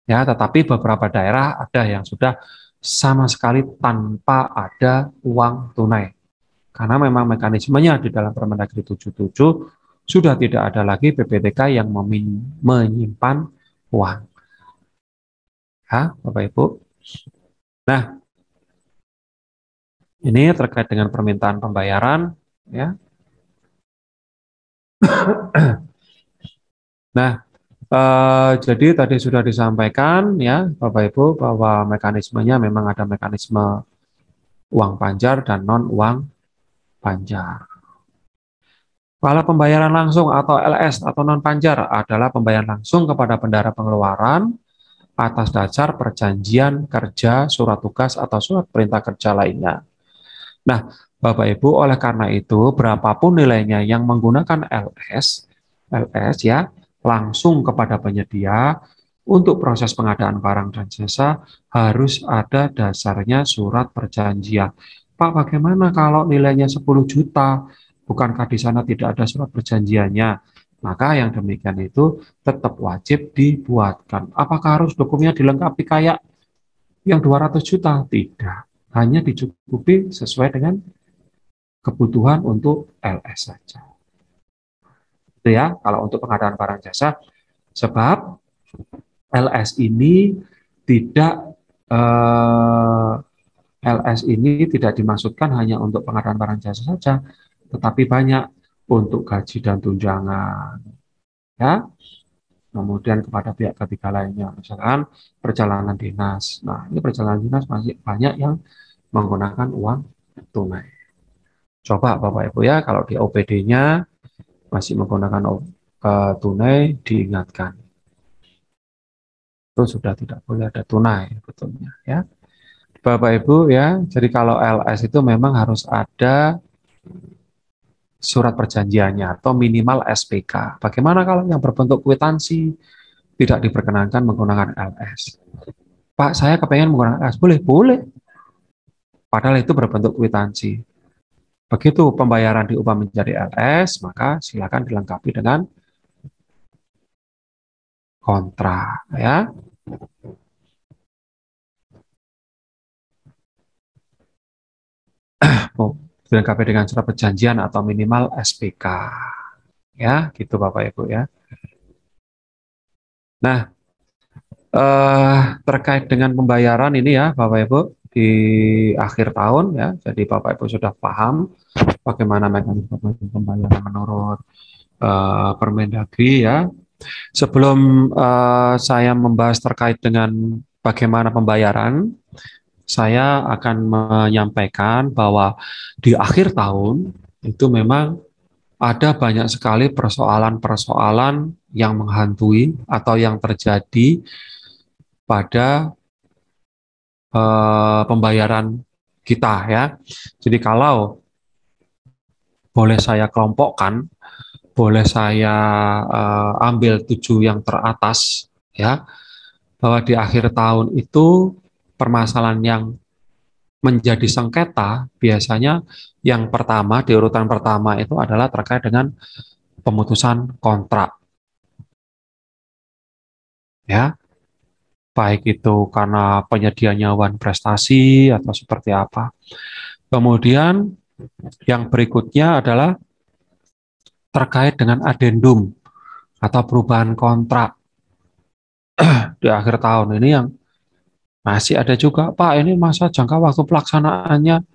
Ya, tetapi beberapa daerah ada yang sudah sama sekali tanpa ada uang tunai. Karena memang mekanismenya di dalam Permendagri 77 sudah tidak ada lagi PPTK yang menyimpan uang. Ya, Bapak Ibu. Nah, ini terkait dengan permintaan pembayaran, ya. Nah, jadi tadi sudah disampaikan ya Bapak Ibu bahwa mekanismenya memang ada mekanisme uang panjar dan non uang panjar. Kalau pembayaran langsung atau LS atau non panjar adalah pembayaran langsung kepada bendahara pengeluaran atas dasar perjanjian kerja, surat tugas atau surat perintah kerja lainnya. Nah, Bapak Ibu, oleh karena itu berapapun nilainya yang menggunakan LS ya, langsung kepada penyedia untuk proses pengadaan barang dan jasa harus ada dasarnya surat perjanjian. Pak, bagaimana kalau nilainya 10 juta? Bukankah di sana tidak ada surat perjanjiannya? Maka yang demikian itu tetap wajib dibuatkan. Apakah harus dokumennya dilengkapi kayak yang 200 juta? Tidak. Hanya dicukupi sesuai dengan kebutuhan untuk LS saja. Itu ya, kalau untuk pengadaan barang jasa. Sebab LS ini tidak eh, LS ini tidak dimaksudkan hanya untuk pengadaan barang jasa saja, tetapi banyak untuk gaji dan tunjangan, ya. Kemudian kepada pihak ketiga lainnya, misalkan perjalanan dinas. Nah, ini perjalanan dinas masih banyak yang menggunakan uang tunai. Coba Bapak Ibu ya, kalau di OPD-nya masih menggunakan tunai, diingatkan. Itu sudah tidak boleh ada tunai, betulnya ya. Bapak Ibu ya, jadi kalau LS itu memang harus ada surat perjanjiannya atau minimal SPK. Bagaimana kalau yang berbentuk kwitansi tidak diperkenankan menggunakan LS? Pak, saya kepengen menggunakan LS. Boleh, boleh. Padahal itu berbentuk kwitansi. Begitu pembayaran diubah menjadi LS, maka silakan dilengkapi dengan kontrak ya. Oh, dilengkapi dengan surat perjanjian atau minimal SPK. Ya, gitu Bapak Ibu ya. Nah, terkait dengan pembayaran ini ya Bapak Ibu di akhir tahun ya. Jadi Bapak Ibu sudah paham bagaimana mekanisme pembayaran menurut Permendagri ya. Sebelum saya membahas terkait dengan bagaimana pembayaran, saya akan menyampaikan bahwa di akhir tahun itu memang ada banyak sekali persoalan-persoalan yang menghantui atau yang terjadi pada pembayaran kita ya. Jadi kalau boleh saya kelompokkan, boleh saya ambil 7 yang teratas ya, bahwa di akhir tahun itu permasalahan yang menjadi sengketa biasanya yang pertama di urutan pertama itu adalah terkait dengan pemutusan kontrak ya, baik itu karena penyediaannya wan prestasi atau seperti apa. Kemudian yang berikutnya adalah terkait dengan adendum atau perubahan kontrak di akhir tahun ini yang masih ada juga, Pak, ini masa jangka waktu pelaksanaannya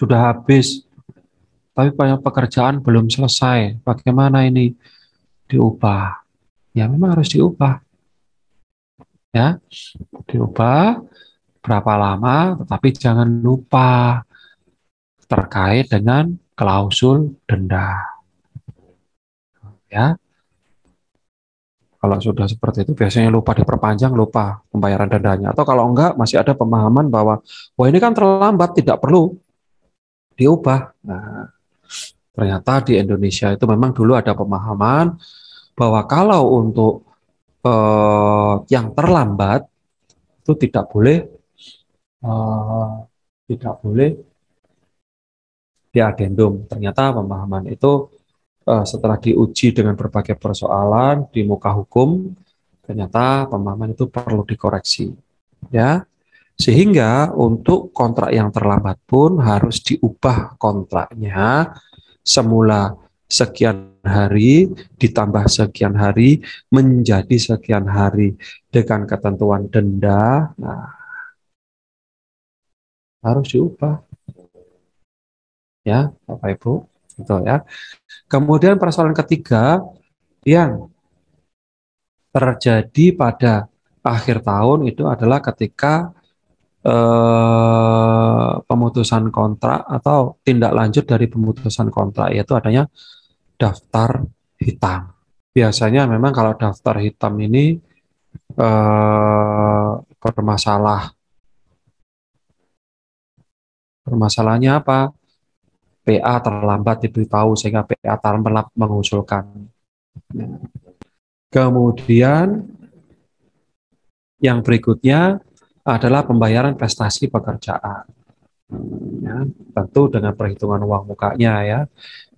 sudah habis, tapi banyak pekerjaan belum selesai. Bagaimana ini diubah? Ya memang harus diubah, ya diubah berapa lama, tetapi jangan lupa terkait dengan klausul denda, ya. Kalau sudah seperti itu biasanya lupa diperpanjang, lupa pembayaran dendanya. Atau kalau enggak masih ada pemahaman bahwa wah ini kan terlambat, tidak perlu diubah. Nah, ternyata di Indonesia itu memang dulu ada pemahaman bahwa kalau untuk yang terlambat itu eh, tidak boleh diadendum. Ternyata pemahaman itu setelah diuji dengan berbagai persoalan di muka hukum, ternyata pemahaman itu perlu dikoreksi, ya. Sehingga untuk kontrak yang terlambat pun harus diubah kontraknya semula sekian hari ditambah sekian hari menjadi sekian hari dengan ketentuan denda. Nah, harus diubah ya Bapak Ibu, gitu ya. Kemudian persoalan ketiga yang terjadi pada akhir tahun itu adalah ketika pemutusan kontrak atau tindak lanjut dari pemutusan kontrak, yaitu adanya daftar hitam. Biasanya memang kalau daftar hitam ini bermasalah. Permasalahannya apa? PA terlambat diberitahu sehingga PA terlambat mengusulkan. Kemudian yang berikutnya adalah pembayaran prestasi pekerjaan. Ya, tentu dengan perhitungan uang mukanya ya,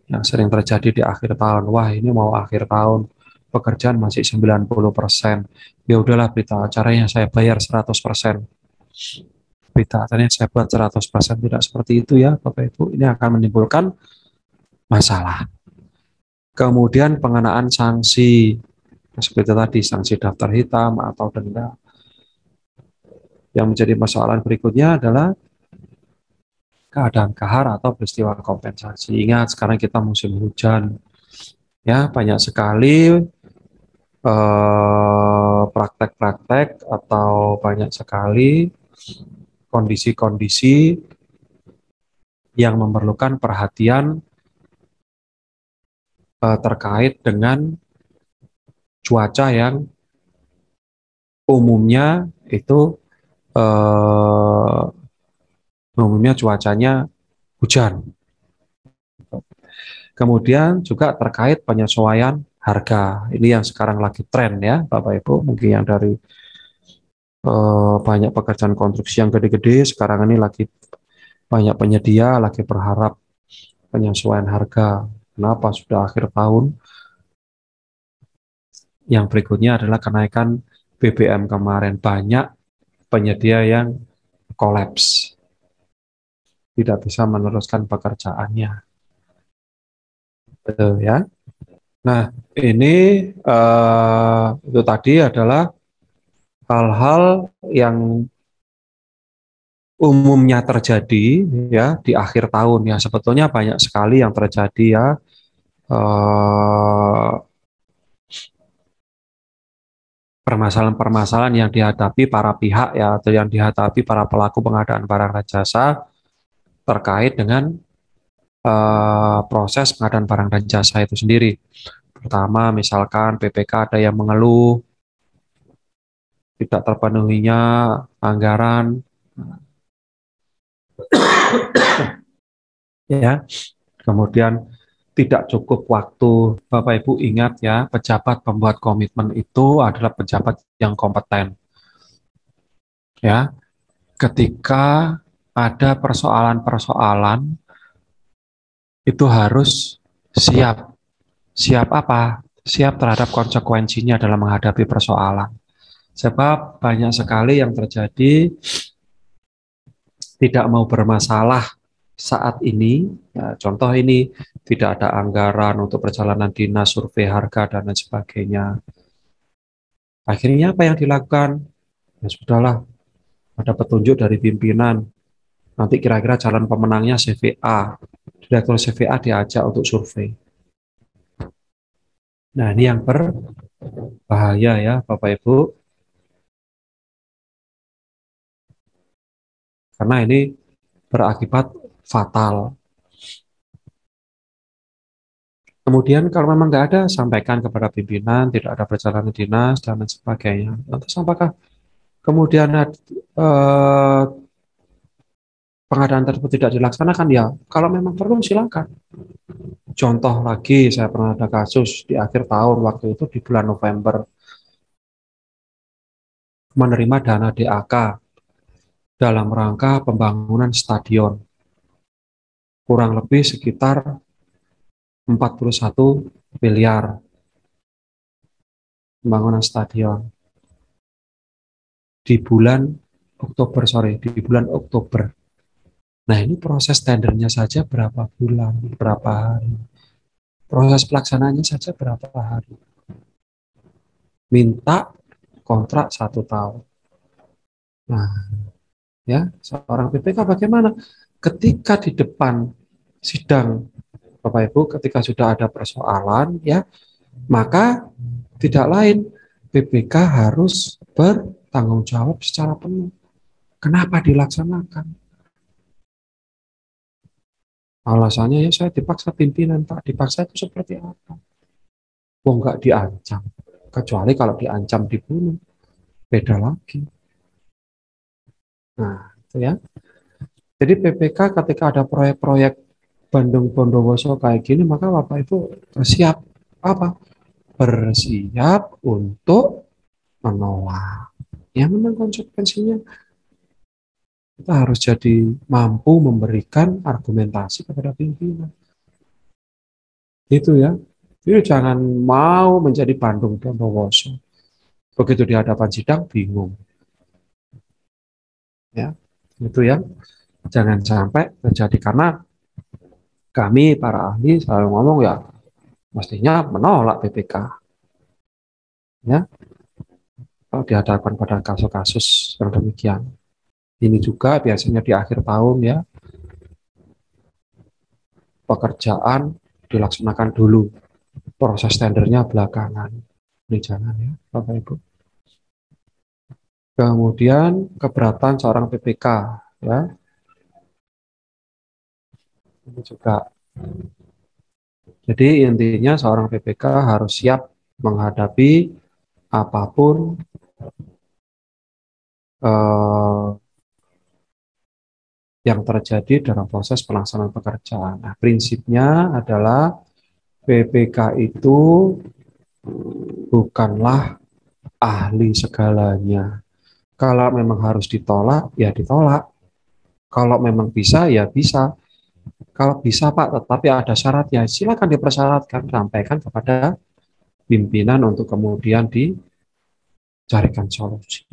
yang sering terjadi di akhir tahun. Wah, ini mau akhir tahun, pekerjaan masih 90%. Ya udahlah, berita acaranya saya bayar 100%. Berita acaranya saya buat 100%. Tidak seperti itu ya, Bapak Ibu. Ini akan menimbulkan masalah. Kemudian pengenaan sanksi, seperti tadi, sanksi daftar hitam atau denda. Yang menjadi masalah berikutnya adalah keadaan kahar atau peristiwa kompensasi. Ingat, sekarang kita musim hujan. Ya, banyak sekali praktek-praktek atau banyak sekali kondisi-kondisi yang memerlukan perhatian terkait dengan cuaca yang umumnya itu eh, umumnya cuacanya hujan. Kemudian juga terkait penyesuaian harga. Ini yang sekarang lagi tren ya, Bapak Ibu. Mungkin yang dari banyak pekerjaan konstruksi yang gede-gede sekarang ini lagi banyak penyedia lagi berharap penyesuaian harga. Kenapa? Sudah akhir tahun. Yang berikutnya adalah kenaikan BBM kemarin. Banyak penyedia yang kolaps, tidak bisa meneruskan pekerjaannya. Betul ya. Nah, ini itu tadi adalah hal-hal yang umumnya terjadi ya di akhir tahun ya. Sebetulnya banyak sekali yang terjadi ya. Eh, Permasalahan-permasalahan yang dihadapi para pihak ya atau yang dihadapi para pelaku pengadaan barang dan jasa terkait dengan proses pengadaan barang dan jasa itu sendiri. Pertama, misalkan PPK ada yang mengeluh tidak terpenuhinya anggaran, ya. Kemudian tidak cukup waktu. Bapak Ibu ingat ya, pejabat pembuat komitmen itu adalah pejabat yang kompeten. Ya, ketika ada persoalan-persoalan itu harus siap. Siap apa? Siap terhadap konsekuensinya dalam menghadapi persoalan. Sebab banyak sekali yang terjadi tidak mau bermasalah saat ini. Ya, contoh ini, tidak ada anggaran untuk perjalanan dinas, survei harga, dan lain sebagainya. Akhirnya apa yang dilakukan? Ya sudahlah, ada petunjuk dari pimpinan. Nanti kira-kira calon pemenangnya CVA. Direktur CVA diajak untuk survei. Nah, ini yang berbahaya ya, Bapak Ibu. Karena ini berakibat fatal. Kemudian kalau memang nggak ada, sampaikan kepada pimpinan, tidak ada perjalanan dinas, dan lain sebagainya. Lantas apakah kemudian pengadaan tersebut tidak dilaksanakan? Ya, kalau memang perlu silakan. Contoh lagi, saya pernah ada kasus di akhir tahun, waktu itu di bulan November, menerima dana DAK dalam rangka pembangunan stadion. Kurang lebih sekitar 41 miliar pembangunan stadion. Di bulan Oktober. Nah, ini proses tendernya saja berapa bulan, berapa hari. Proses pelaksanaannya saja berapa hari. Minta kontrak 1 tahun. Nah, ya, seorang PPK bagaimana? Ketika di depan sidang, Bapak Ibu, ketika sudah ada persoalan, ya, maka tidak lain, PPK harus bertanggung jawab secara penuh. Kenapa dilaksanakan? Alasannya ya saya dipaksa pimpinan, Pak. Dipaksa itu seperti apa? Wong nggak diancam. Kecuali kalau diancam dibunuh. Beda lagi. Nah, itu ya. Jadi PPK ketika ada proyek-proyek Bandung Bondowoso kayak gini, maka Bapak Ibu bersiap apa? Bersiap untuk menolak. Ya memang konsekuensinya Kita harus jadi mampu memberikan argumentasi kepada pimpinan. Itu ya. Jadi jangan mau menjadi Bandung Bondowoso. Begitu di hadapan sidang bingung. Ya, itu ya. Jangan sampai terjadi karena kami para ahli selalu ngomong ya mestinya menolak PPK. Ya, kalau dihadapkan pada kasus-kasus yang demikian. Ini juga biasanya di akhir tahun ya, pekerjaan dilaksanakan dulu, proses tendernya belakangan. Ini jangan ya, Bapak Ibu. Kemudian keberatan seorang PPK ya. Ini juga. Jadi intinya seorang PPK harus siap menghadapi apapun yang terjadi dalam proses pelaksanaan pekerjaan. Nah, prinsipnya adalah PPK itu bukanlah ahli segalanya. Kalau memang harus ditolak, ya ditolak. Kalau memang bisa, ya bisa. Kalau bisa Pak, tetapi ada syaratnya, silakan dipersyaratkan, sampaikan kepada pimpinan untuk kemudian dicarikan solusi.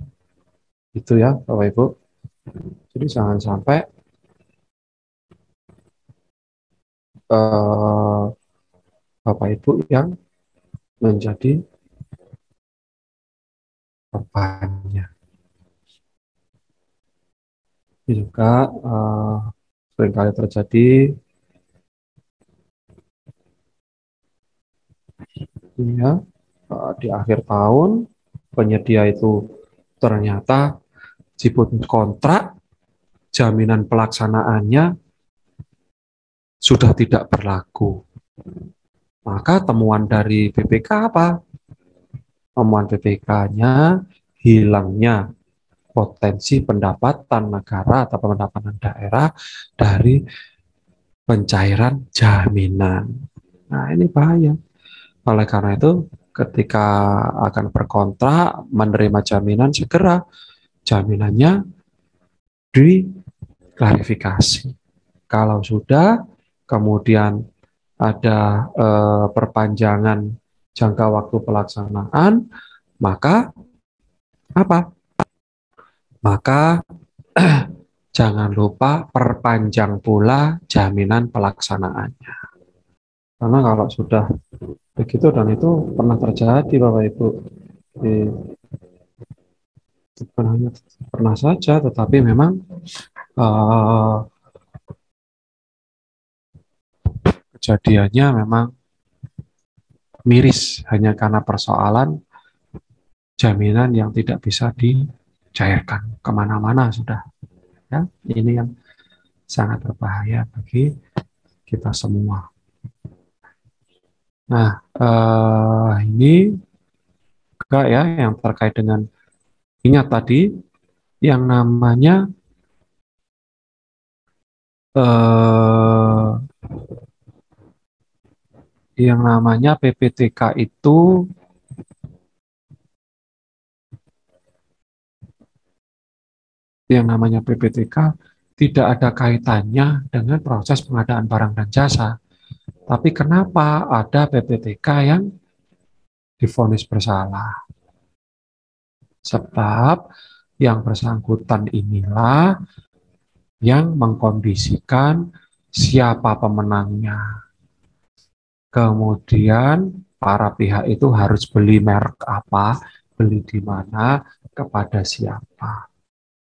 Itu ya, Bapak Ibu. Jadi jangan sampai Bapak Ibu yang menjadi korbannya. Ini juga seringkali terjadi ya, di akhir tahun penyedia itu ternyata meskipun kontrak jaminan pelaksanaannya sudah tidak berlaku. Maka temuan dari BPK apa? Temuan BPK-nya hilangnya potensi pendapatan negara atau pendapatan daerah dari pencairan jaminan. Nah, ini bahaya. Oleh karena itu, ketika akan berkontrak, menerima jaminan, segera jaminannya diklarifikasi. Kalau sudah, kemudian ada perpanjangan jangka waktu pelaksanaan, maka apa? Maka jangan lupa perpanjang pula jaminan pelaksanaannya. Karena kalau sudah begitu, dan itu pernah terjadi Bapak Ibu, bukan hanya pernah saja, tetapi memang kejadiannya memang miris hanya karena persoalan jaminan yang tidak bisa dicairkan kemana-mana sudah. Ya, ini yang sangat berbahaya bagi kita semua. Nah, ini juga ya yang terkait dengan, ingat tadi yang namanya PPTK itu tidak ada kaitannya dengan proses pengadaan barang dan jasa. Tapi kenapa ada PPTK yang divonis bersalah? Sebab yang bersangkutan inilah yang mengkondisikan siapa pemenangnya. Kemudian para pihak itu harus beli merek apa, beli di mana, kepada siapa.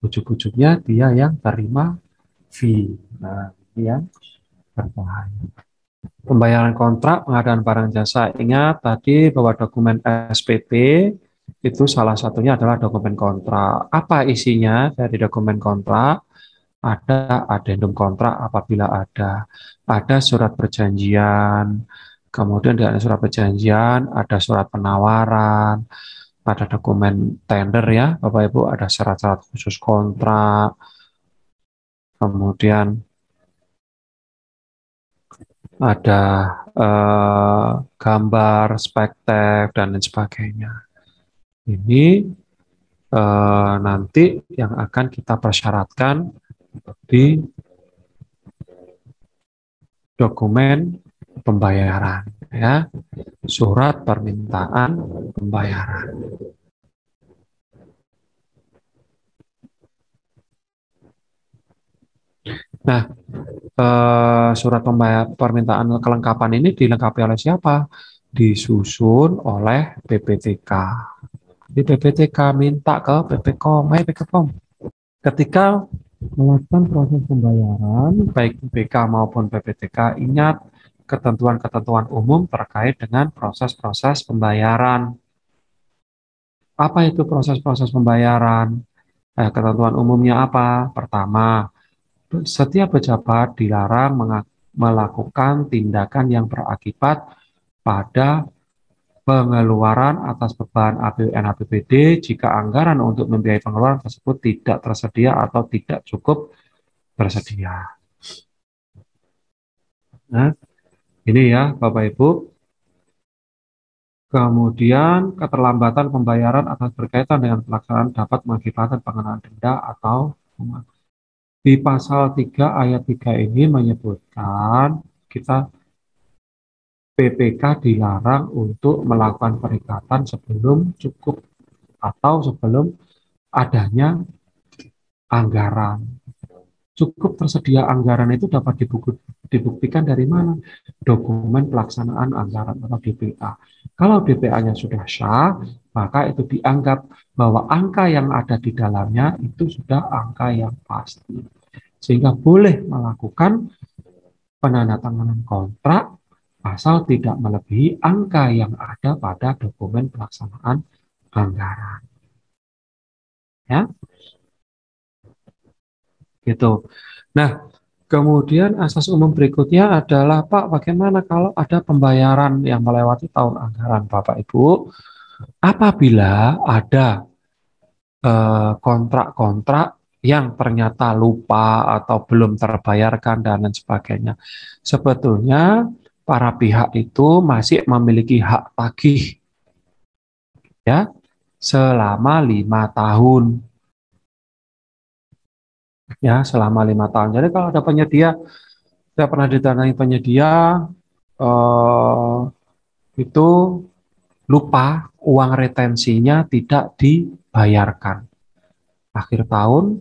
Ujung-ujungnya dia yang terima fee. Nah, ini yang berbahaya. Pembayaran kontrak pengadaan barang jasa. Ingat tadi bahwa dokumen SPP itu salah satunya adalah dokumen kontrak. Apa isinya dari dokumen kontrak? Ada adendum kontrak apabila ada surat perjanjian, kemudian di surat perjanjian ada surat penawaran, ada dokumen tender ya Bapak Ibu, ada syarat-syarat khusus kontrak, kemudian ada gambar, spektek, dan lain sebagainya. Ini nanti yang akan kita persyaratkan di dokumen pembayaran, ya, surat permintaan pembayaran. Nah, surat permintaan kelengkapan ini dilengkapi oleh siapa? Disusun oleh PPTK. Di PPTK minta ke PPKOM, PPKOM. Ketika melakukan proses pembayaran, baik BPK maupun PPTK, ingat ketentuan-ketentuan umum terkait dengan proses-proses pembayaran. Apa itu proses-proses pembayaran? Ketentuan umumnya apa? Pertama, setiap pejabat dilarang melakukan tindakan yang berakibat pada pengeluaran atas beban APBN APBD jika anggaran untuk membiayai pengeluaran tersebut tidak tersedia atau tidak cukup tersedia. Nah, ini ya Bapak Ibu. Kemudian keterlambatan pembayaran atas berkaitan dengan pelaksanaan dapat mengakibatkan pengenaan denda atau hukuman. Di pasal 3 ayat 3 ini menyebutkan kita PPK dilarang untuk melakukan perikatan sebelum cukup atau sebelum adanya anggaran. Cukup tersedia anggaran itu dapat dibuktikan dari mana? Dokumen pelaksanaan anggaran atau DPA. Kalau DPA-nya sudah sah, maka itu dianggap bahwa angka yang ada di dalamnya itu sudah angka yang pasti. Sehingga boleh melakukan penandatanganan kontrak asal tidak melebihi angka yang ada pada dokumen pelaksanaan anggaran. Ya, gitu. Nah, kemudian asas umum berikutnya adalah Pak, bagaimana kalau ada pembayaran yang melewati tahun anggaran Bapak Ibu? Apabila ada kontrak-kontrak yang ternyata lupa atau belum terbayarkan dan lain sebagainya. Sebetulnya para pihak itu masih memiliki hak tagih ya selama 5 tahun. Ya, selama 5 tahun. Jadi kalau ada penyedia, saya pernah ditanyai penyedia eh, itu lupa uang retensinya tidak dibayarkan. Akhir tahun,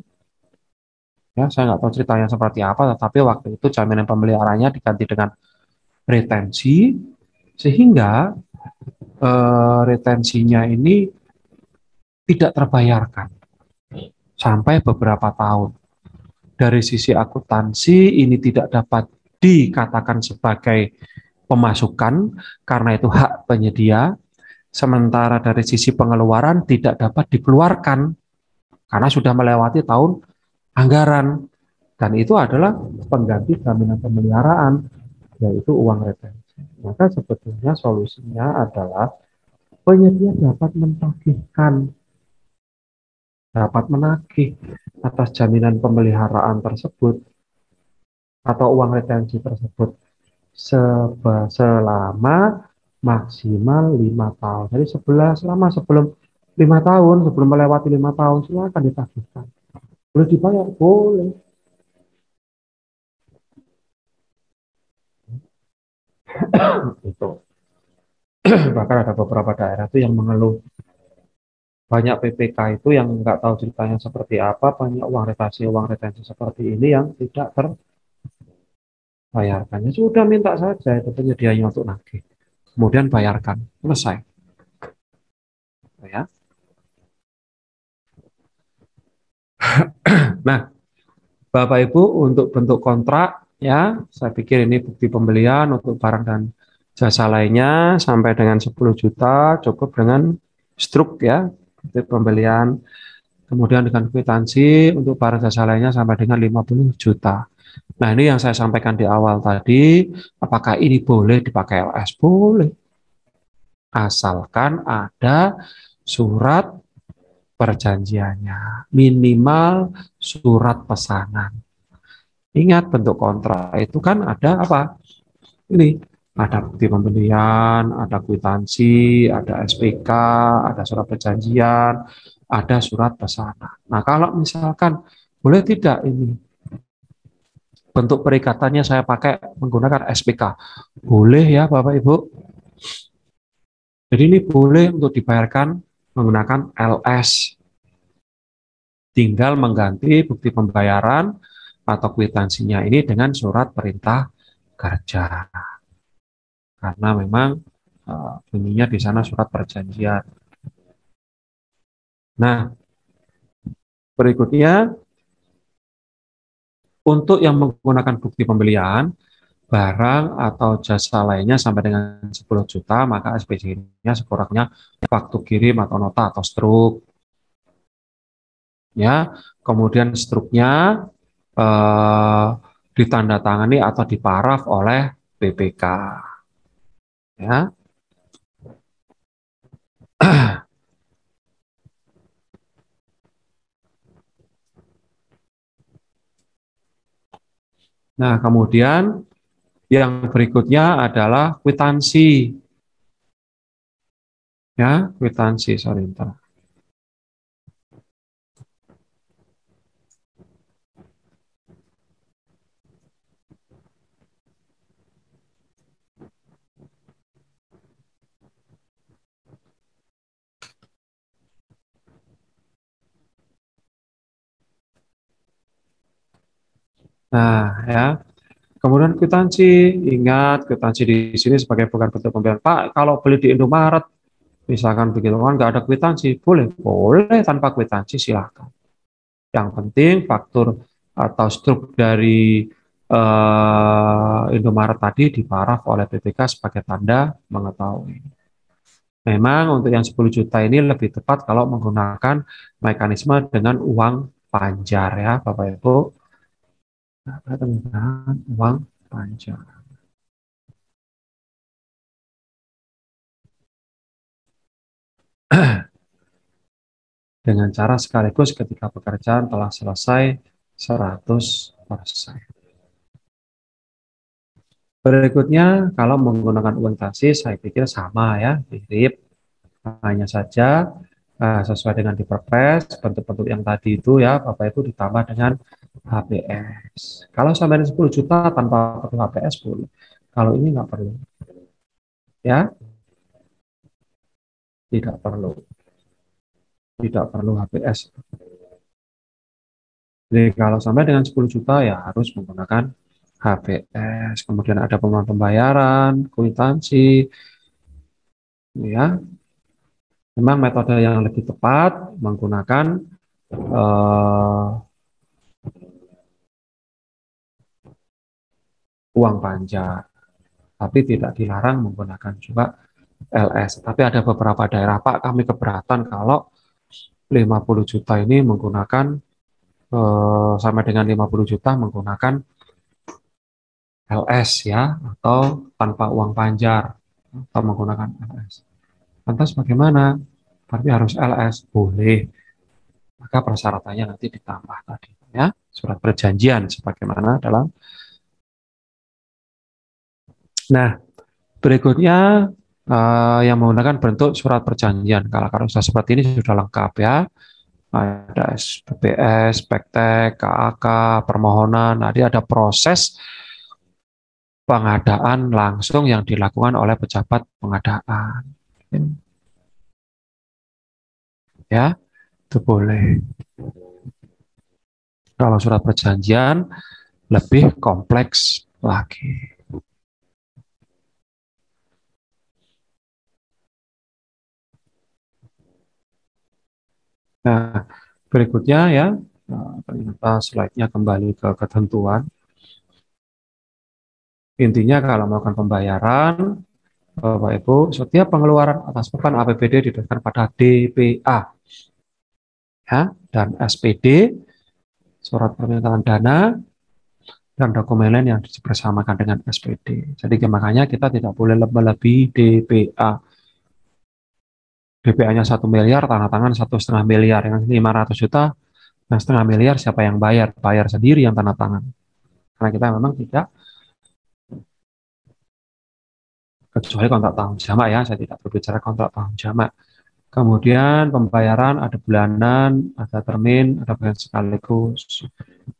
ya saya nggak tahu ceritanya seperti apa, tetapi waktu itu jaminan pemeliharaannya diganti dengan retensi, sehingga retensinya ini tidak terbayarkan sampai beberapa tahun. Dari sisi akuntansi ini tidak dapat dikatakan sebagai pemasukan karena itu hak penyedia, sementara dari sisi pengeluaran tidak dapat dikeluarkan karena sudah melewati tahun anggaran, dan itu adalah pengganti jaminan pemeliharaan, yaitu uang retensi. Maka sebetulnya solusinya adalah penyedia dapat menagih atas jaminan pemeliharaan tersebut atau uang retensi tersebut selama maksimal 5 tahun. Jadi selama sebelum 5 tahun, sebelum melewati 5 tahun, silakan ditagihkan. Boleh dibayar? Boleh. Itu. Bahkan ada beberapa daerah itu yang mengeluh banyak PPK itu yang nggak tahu ceritanya seperti apa, banyak uang retensi seperti ini yang tidak terbayarkan. Ya sudah, minta saja itu penyedianya untuk nagih. Kemudian bayarkan, selesai. Ya. Nah, Bapak Ibu, untuk bentuk kontrak ya, saya pikir ini bukti pembelian untuk barang dan jasa lainnya sampai dengan 10 juta cukup dengan struk ya, bukti pembelian. Kemudian dengan kwitansi untuk barang jasa lainnya sampai dengan 50 juta. Nah, ini yang saya sampaikan di awal tadi, apakah ini boleh dipakai LS? Boleh. Asalkan ada surat perjanjiannya, minimal surat pesanan. Ingat, bentuk kontrak itu kan ada apa? Ini ada bukti pembelian, ada kwitansi, ada SPK, ada surat perjanjian, ada surat pesanan. Nah, kalau misalkan boleh tidak ini bentuk perikatannya saya pakai menggunakan SPK. Boleh ya Bapak Ibu? Jadi ini boleh untuk dibayarkan menggunakan LS. Tinggal mengganti bukti pembayaran atau kwitansinya ini dengan surat perintah kerja. Karena memang bunyinya di sana surat perjanjian. Nah, berikutnya untuk yang menggunakan bukti pembelian, barang atau jasa lainnya sampai dengan 10 juta, maka SPJ-nya sekurangnya waktu kirim atau nota atau struk. Ya, kemudian struknya ditandatangani atau diparaf oleh BPK. Ya. Nah, kemudian yang berikutnya adalah kwitansi. Ya, kwitansi, sorry. Nah, ya. Kemudian kwitansi, ingat kwitansi di sini sebagai bukan bentuk pembelian. Pak, kalau beli di Indomaret, misalkan begitu kan nggak ada kwitansi, boleh tanpa kwitansi silahkan. Yang penting faktur atau struk dari Indomaret tadi diparaf oleh BPK sebagai tanda mengetahui. Memang untuk yang 10 juta ini lebih tepat kalau menggunakan mekanisme dengan uang panjar ya Bapak Ibu. Dengan uang panjar. Dengan cara sekaligus ketika pekerjaan telah selesai 100%. Berikutnya, kalau menggunakan uang taksi, saya pikir sama ya, mirip. Hanya saja sesuai dengan di Perpres, bentuk-bentuk yang tadi itu ya, Bapak Ibu ditambah dengan HPS. Kalau sampai 10 juta tanpa perlu HPS boleh. Kalau ini nggak perlu. Ya, tidak perlu. Tidak perlu HPS. Jadi kalau sampai dengan 10 juta ya harus menggunakan HPS. Kemudian ada pembayaran, kwitansi, ya. Memang metode yang lebih tepat menggunakan uang panjar, tapi tidak dilarang menggunakan juga LS. Tapi ada beberapa daerah, Pak, kami keberatan kalau 50 juta ini menggunakan sampai dengan 50 juta menggunakan LS ya, atau tanpa uang panjar, atau menggunakan LS. Lantas bagaimana? Tapi harus LS, boleh. Maka persyaratannya nanti ditambah tadi ya, surat perjanjian sebagaimana dalam. Nah, berikutnya yang menggunakan bentuk surat perjanjian. Kalau sudah seperti ini sudah lengkap ya. Ada SPPS, PEKTEK, KAK, permohonan. Nanti ada proses pengadaan langsung yang dilakukan oleh pejabat pengadaan. Ya, itu boleh. Kalau surat perjanjian lebih kompleks lagi. Nah, berikutnya ya, ternyata slide-nya kembali ke ketentuan. Intinya kalau melakukan pembayaran, Bapak Ibu, setiap pengeluaran atas beban APBD didasarkan pada DPA ya, dan SPD, surat permintaan dana, dan dokumen lain yang dibersamakan dengan SPD. Jadi makanya kita tidak boleh melebihi DPA. DPA-nya 1 miliar, tanda tangan 1,5 miliar, yang 500 juta, yang setengah miliar siapa yang bayar? Bayar sendiri yang tanda tangan. Karena kita memang tidak, kecuali kontrak tahun jamak ya, saya tidak berbicara kontrak tahun jamak. Kemudian pembayaran ada bulanan, ada termin, ada bagian sekaligus.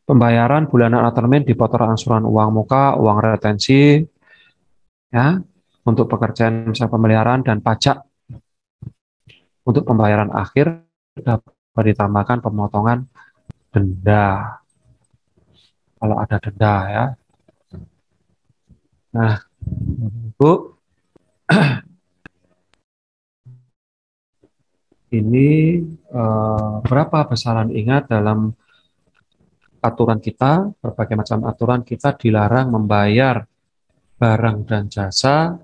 Pembayaran bulanan atau termin dipotong angsuran uang muka, uang retensi, ya, untuk pekerjaan misalnya pemeliharaan dan pajak. Untuk pembayaran akhir dapat ditambahkan pemotongan denda. Kalau ada denda ya. Nah, Bu, ini berapa besaran ingat dalam aturan kita, berbagai macam aturan kita dilarang membayar barang dan jasa.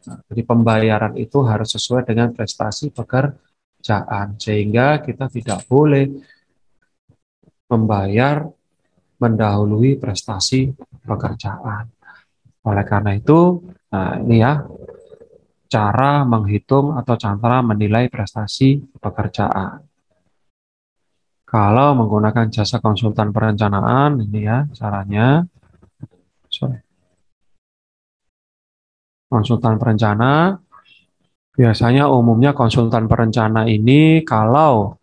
Jadi pembayaran itu harus sesuai dengan prestasi pekerjaan, sehingga kita tidak boleh membayar mendahului prestasi pekerjaan. Oleh karena itu, nah ini ya, cara menghitung atau cara menilai prestasi pekerjaan. Kalau menggunakan jasa konsultan perencanaan, ini ya caranya. Sorry. Konsultan perencana, biasanya umumnya konsultan perencana ini kalau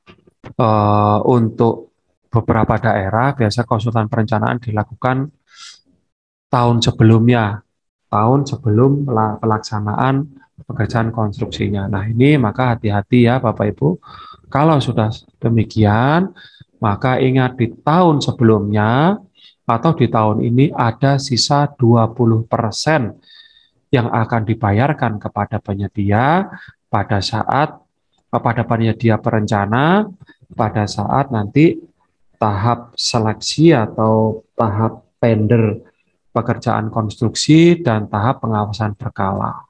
untuk beberapa daerah, biasa konsultan perencanaan dilakukan tahun sebelumnya, tahun sebelum pelaksanaan pekerjaan konstruksinya. Nah ini maka hati-hati ya Bapak Ibu, kalau sudah demikian, maka ingat di tahun sebelumnya atau di tahun ini ada sisa 20% yang akan dibayarkan kepada penyedia pada penyedia perencana pada saat nanti tahap seleksi atau tahap tender pekerjaan konstruksi dan tahap pengawasan berkala.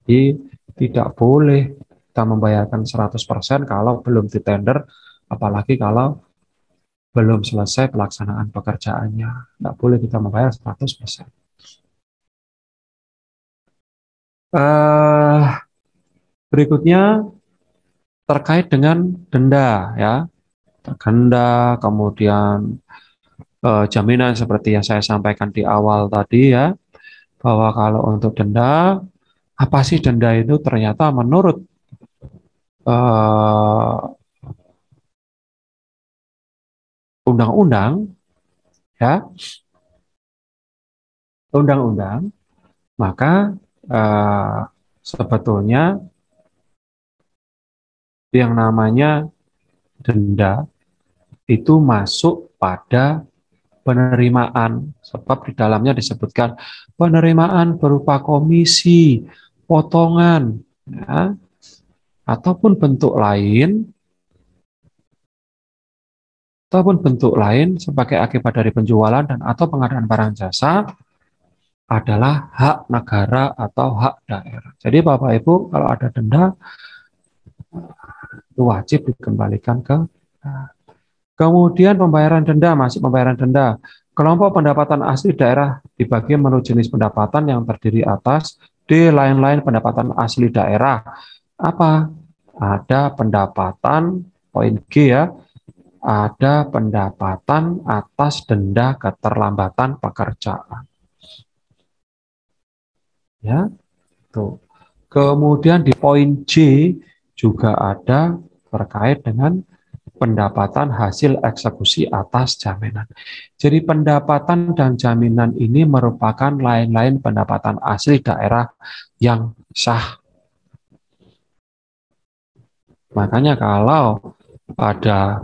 Jadi tidak boleh kita membayarkan 100% kalau belum ditender, apalagi kalau belum selesai pelaksanaan pekerjaannya. Tidak boleh kita membayar 100%. Berikutnya terkait dengan denda ya. Denda, kemudian jaminan seperti yang saya sampaikan di awal tadi ya, bahwa kalau untuk denda, apa sih denda itu? Ternyata menurut undang-undang ya, undang-undang, maka sebetulnya yang namanya denda itu masuk pada penerimaan, sebab di dalamnya disebutkan penerimaan berupa komisi, potongan, ya, ataupun bentuk lain sebagai akibat dari penjualan dan atau pengadaan barang jasa adalah hak negara atau hak daerah. Jadi Bapak Ibu kalau ada denda itu wajib dikembalikan ke. Kemudian pembayaran denda, masih pembayaran denda. Kelompok pendapatan asli daerah dibagi menurut jenis pendapatan yang terdiri atas D. Lain-lain pendapatan asli daerah. Apa? Ada pendapatan, poin G ya, ada pendapatan atas denda keterlambatan pekerjaan. Ya, tuh. Kemudian di poin J juga ada terkait dengan pendapatan hasil eksekusi atas jaminan. Jadi pendapatan dan jaminan ini merupakan lain-lain pendapatan asli daerah yang sah. Makanya kalau ada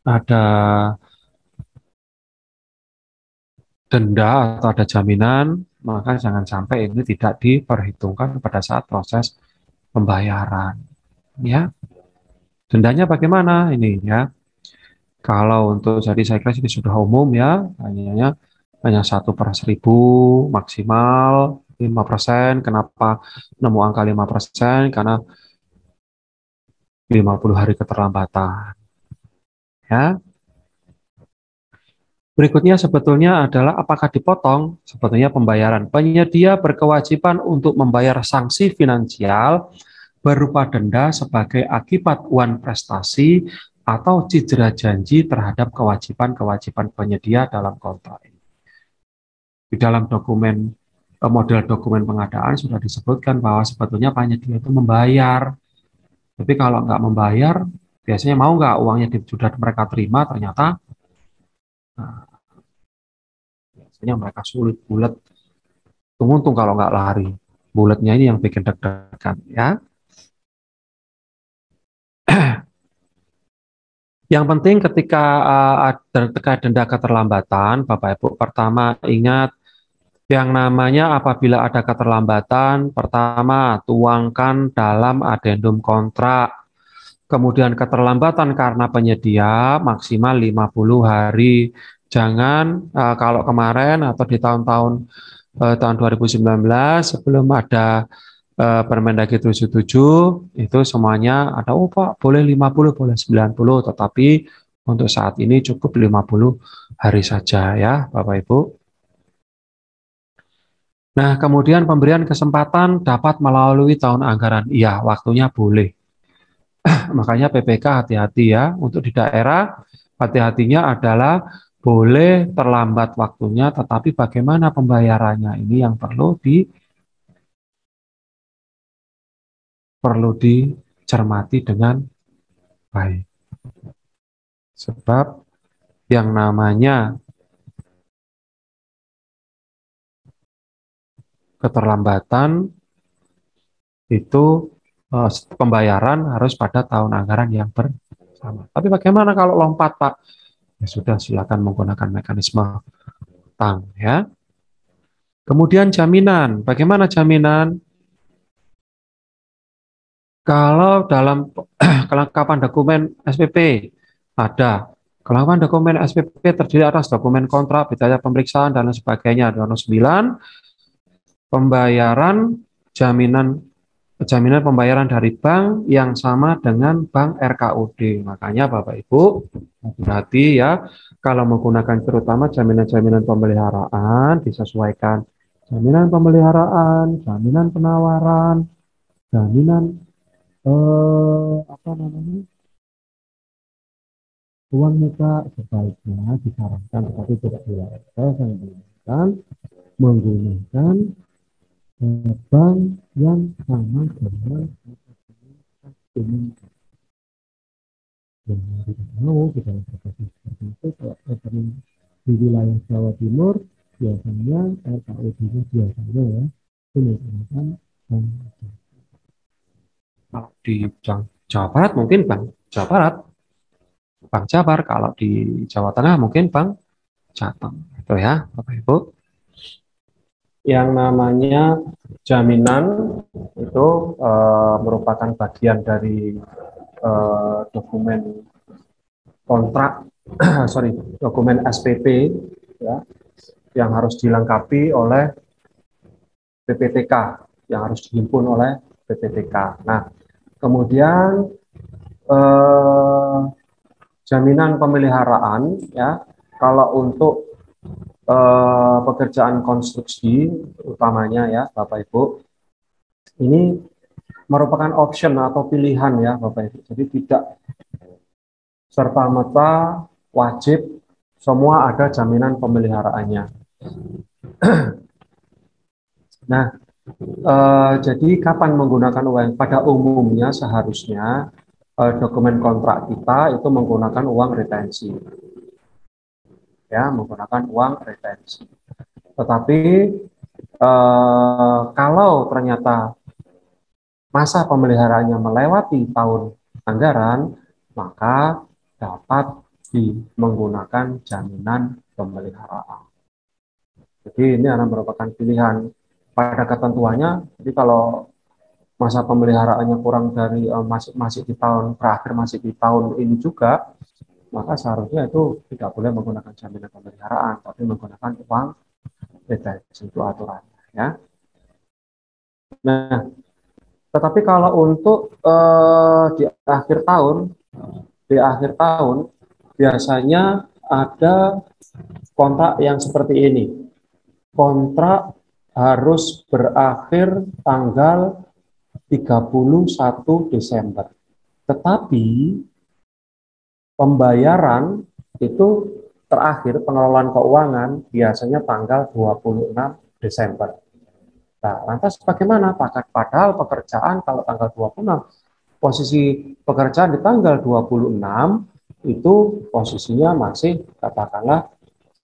ada denda atau ada jaminan, maka jangan sampai ini tidak diperhitungkan pada saat proses pembayaran. Ya, dendanya bagaimana ini ya? Kalau untuk jadi saya kira ini sudah umum ya, hanya 1/1000 maksimal 5%. Kenapa nemu angka 5%? Karena 50 hari keterlambatan. Ya. Berikutnya sebetulnya adalah apakah dipotong? Sebetulnya pembayaran. Penyedia berkewajiban untuk membayar sanksi finansial berupa denda sebagai akibat wan prestasi atau cedera janji terhadap kewajiban-kewajiban penyedia dalam kontrak. Di dalam dokumen model dokumen pengadaan sudah disebutkan bahwa sebetulnya panitia itu membayar. Tapi kalau nggak membayar, biasanya mau nggak uangnya sudah mereka terima, ternyata nah, biasanya mereka sulit bulat. Untung kalau nggak lari. Bulatnya ini yang bikin deg-degan ya. Yang penting ketika terkait denda keterlambatan, Bapak Ibu, pertama ingat yang namanya apabila ada keterlambatan, pertama tuangkan dalam adendum kontrak. Kemudian keterlambatan karena penyedia maksimal 50 hari. Jangan kalau kemarin atau di tahun 2019 sebelum ada Permendagri 77 itu semuanya ada, oh Pak boleh 50 boleh 90, tetapi untuk saat ini cukup 50 hari saja ya Bapak Ibu. Nah, kemudian pemberian kesempatan dapat melalui tahun anggaran. Iya, waktunya boleh. Makanya PPK hati-hati ya. Untuk di daerah, hati-hatinya adalah boleh terlambat waktunya, tetapi bagaimana pembayarannya ini yang perlu dicermati dengan baik. Sebab yang namanya keterlambatan itu pembayaran harus pada tahun anggaran yang bersama. Tapi bagaimana kalau lompat, Pak? Ya sudah, silakan menggunakan mekanisme utang ya. Kemudian jaminan. Bagaimana jaminan? Kalau dalam kelengkapan dokumen SPP ada. Kelengkapan dokumen SPP terdiri atas dokumen kontrak, biaya pemeriksaan, dan lain sebagainya. Ada 9, pembayaran jaminan jaminan pembayaran dari bank yang sama dengan bank RKUD. Makanya Bapak Ibu hati-hati ya kalau menggunakan terutama jaminan-jaminan pemeliharaan disesuaikan. Jaminan pemeliharaan, jaminan penawaran, jaminan apa namanya? Uang muka sebaiknya disarankan tetapi tidak dilarang menggunakan bank yang sama dengan umum yang tidak mau kita lakukan seperti itu. Kalau rekening di wilayah Jawa Timur biasanya RKUD-nya biasanya ya itu menggunakan bank. Kalau di Jawa Barat mungkin Bank Jawa Barat, Bank Jabar. Kalau di Jawa Tengah mungkin Bank Jateng. Itu ya Bapak Ibu. Yang namanya jaminan itu merupakan bagian dari dokumen kontrak, sorry, dokumen SPP ya, yang harus dilengkapi oleh PPTK, yang harus dihimpun oleh PPTK. Nah, kemudian jaminan pemeliharaan ya, kalau untuk pekerjaan konstruksi utamanya ya Bapak Ibu, ini merupakan option atau pilihan ya Bapak Ibu. Jadi tidak serta-merta wajib semua ada jaminan pemeliharaannya. Nah, jadi kapan menggunakan uang? Pada umumnya seharusnya dokumen kontrak kita itu menggunakan uang retensi. Ya, menggunakan uang retensi. Tetapi kalau ternyata masa pemeliharaannya melewati tahun anggaran, maka dapat menggunakan jaminan pemeliharaan. Jadi ini akan merupakan pilihan pada ketentuannya. Jadi kalau masa pemeliharaannya kurang dari masih di tahun berakhir, masih di tahun ini juga, maka seharusnya itu tidak boleh menggunakan jaminan pemeliharaan, tapi menggunakan uang retensi, itu aturannya ya. Nah, tetapi kalau untuk di akhir tahun biasanya ada kontrak yang seperti ini. Kontrak harus berakhir tanggal 31 Desember. Tetapi pembayaran itu terakhir pengelolaan keuangan biasanya tanggal 26 Desember. Nah, lantas bagaimana? Padahal pekerjaan kalau tanggal 26, posisi pekerjaan di tanggal 26 itu posisinya masih katakanlah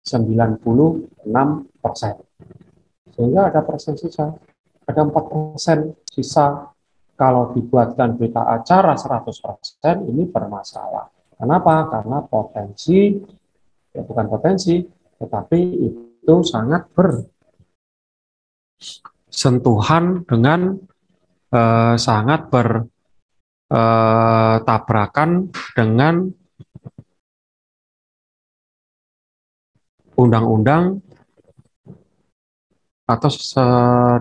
96%. Sehingga ada persen sisa, ada 4% sisa. Kalau dibuatkan berita acara 100% ini bermasalah. Kenapa? Karena potensi, ya bukan potensi, tetapi itu sangat bersentuhan dengan sangat bertabrakan dengan undang-undang atau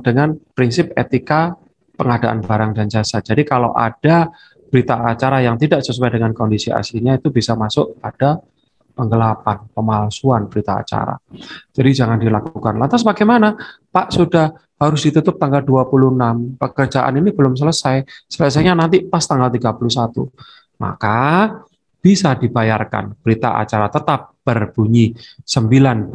dengan prinsip etika pengadaan barang dan jasa. Jadi kalau ada berita acara yang tidak sesuai dengan kondisi aslinya itu bisa masuk pada penggelapan, pemalsuan berita acara. Jadi jangan dilakukan. Lantas bagaimana? Pak, sudah harus ditutup tanggal 26. Pekerjaan ini belum selesai. Selesainya nanti pas tanggal 31. Maka bisa dibayarkan. Berita acara tetap berbunyi 96%,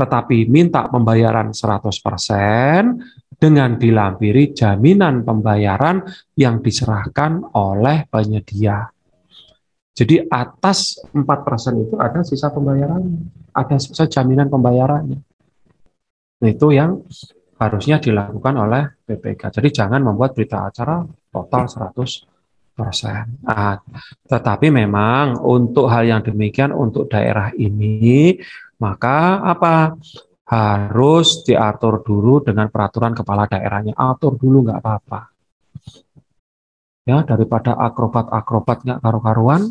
tetapi minta pembayaran 100% dengan dilampiri jaminan pembayaran yang diserahkan oleh penyedia. Jadi atas 4% itu ada sisa pembayarannya, ada sisa jaminan pembayarannya. Nah, itu yang harusnya dilakukan oleh BPK. Jadi jangan membuat berita acara total 100%. Nah, tetapi memang untuk hal yang demikian untuk daerah ini, maka apa? Harus diatur dulu dengan peraturan kepala daerahnya. Atur dulu nggak apa-apa. Ya, daripada akrobat-akrobat nggak karu-karuan.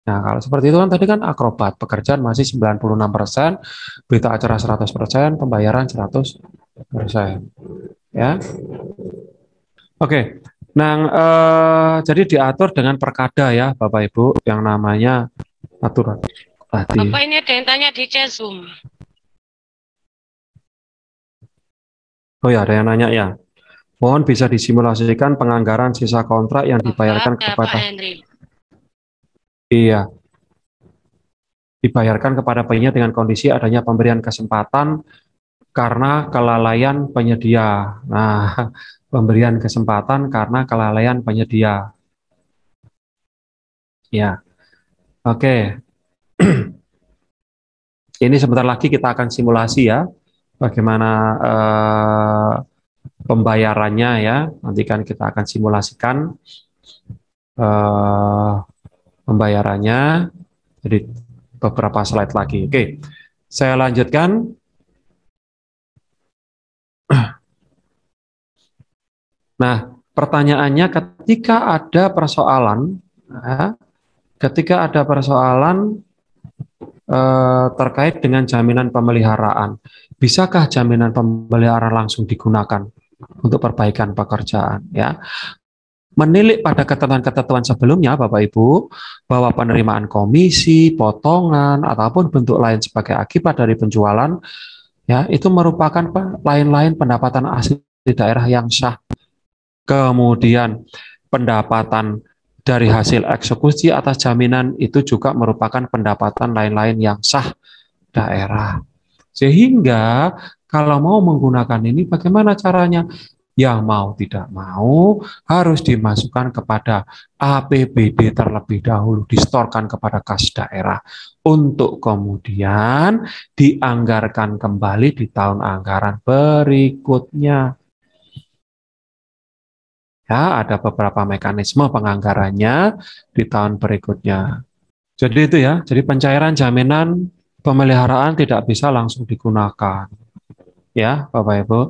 Nah, kalau seperti itu kan tadi kan akrobat, pekerjaan masih 96%, berita acara 100%, pembayaran 100%. Ya. Oke. Nah, jadi diatur dengan perkada ya, Bapak Ibu, yang namanya aturan tadi. Bapak, ini ada yang tanya di chat Zoom. Oh ya, ada yang nanya ya. Mohon bisa disimulasikan penganggaran sisa kontrak yang dibayarkan kepada Pak Henry. Iya. Dibayarkan kepada penyedia dengan kondisi adanya pemberian kesempatan karena kelalaian penyedia. Nah, pemberian kesempatan karena kelalaian penyedia. Ya, oke. Ini sebentar lagi kita akan simulasi ya, bagaimana pembayarannya ya. Nanti kan kita akan simulasikan pembayarannya. Jadi beberapa slide lagi. Oke, saya lanjutkan. Nah, pertanyaannya ketika ada persoalan, terkait dengan jaminan pemeliharaan, bisakah jaminan pemeliharaan langsung digunakan untuk perbaikan pekerjaan? Ya, menilik pada ketentuan-ketentuan sebelumnya, Bapak Ibu, bahwa penerimaan komisi, potongan, ataupun bentuk lain sebagai akibat dari penjualan, ya itu merupakan lain-lain pendapatan asli di daerah yang sah. Kemudian pendapatan dari hasil eksekusi atas jaminan itu juga merupakan pendapatan lain-lain yang sah daerah. Sehingga kalau mau menggunakan ini bagaimana caranya? Yang mau tidak mau harus dimasukkan kepada APBD terlebih dahulu, distorkan kepada kas daerah untuk kemudian dianggarkan kembali di tahun anggaran berikutnya. Ya, ada beberapa mekanisme penganggarannya di tahun berikutnya. Jadi itu ya, jadi pencairan jaminan pemeliharaan tidak bisa langsung digunakan. Ya, Bapak Ibu.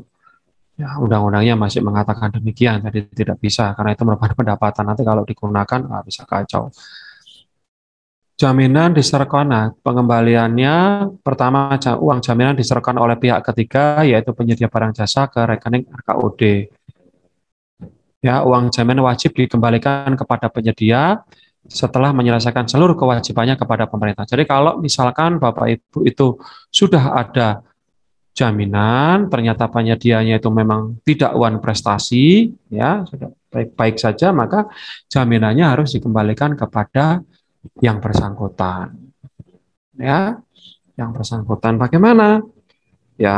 Ya, undang-undangnya masih mengatakan demikian, jadi tidak bisa karena itu merupakan pendapatan. Nanti kalau digunakan nggak bisa kacau. Jaminan diserahkan, nah, pengembaliannya pertama uang jaminan diserahkan oleh pihak ketiga yaitu penyedia barang jasa ke rekening RKUD. Ya, uang jaminan wajib dikembalikan kepada penyedia setelah menyelesaikan seluruh kewajibannya kepada pemerintah. Jadi kalau misalkan Bapak Ibu itu sudah ada jaminan, ternyata penyedianya itu memang tidak one prestasi, ya sudah baik-baik saja, maka jaminannya harus dikembalikan kepada yang bersangkutan. Ya, yang bersangkutan bagaimana? Ya,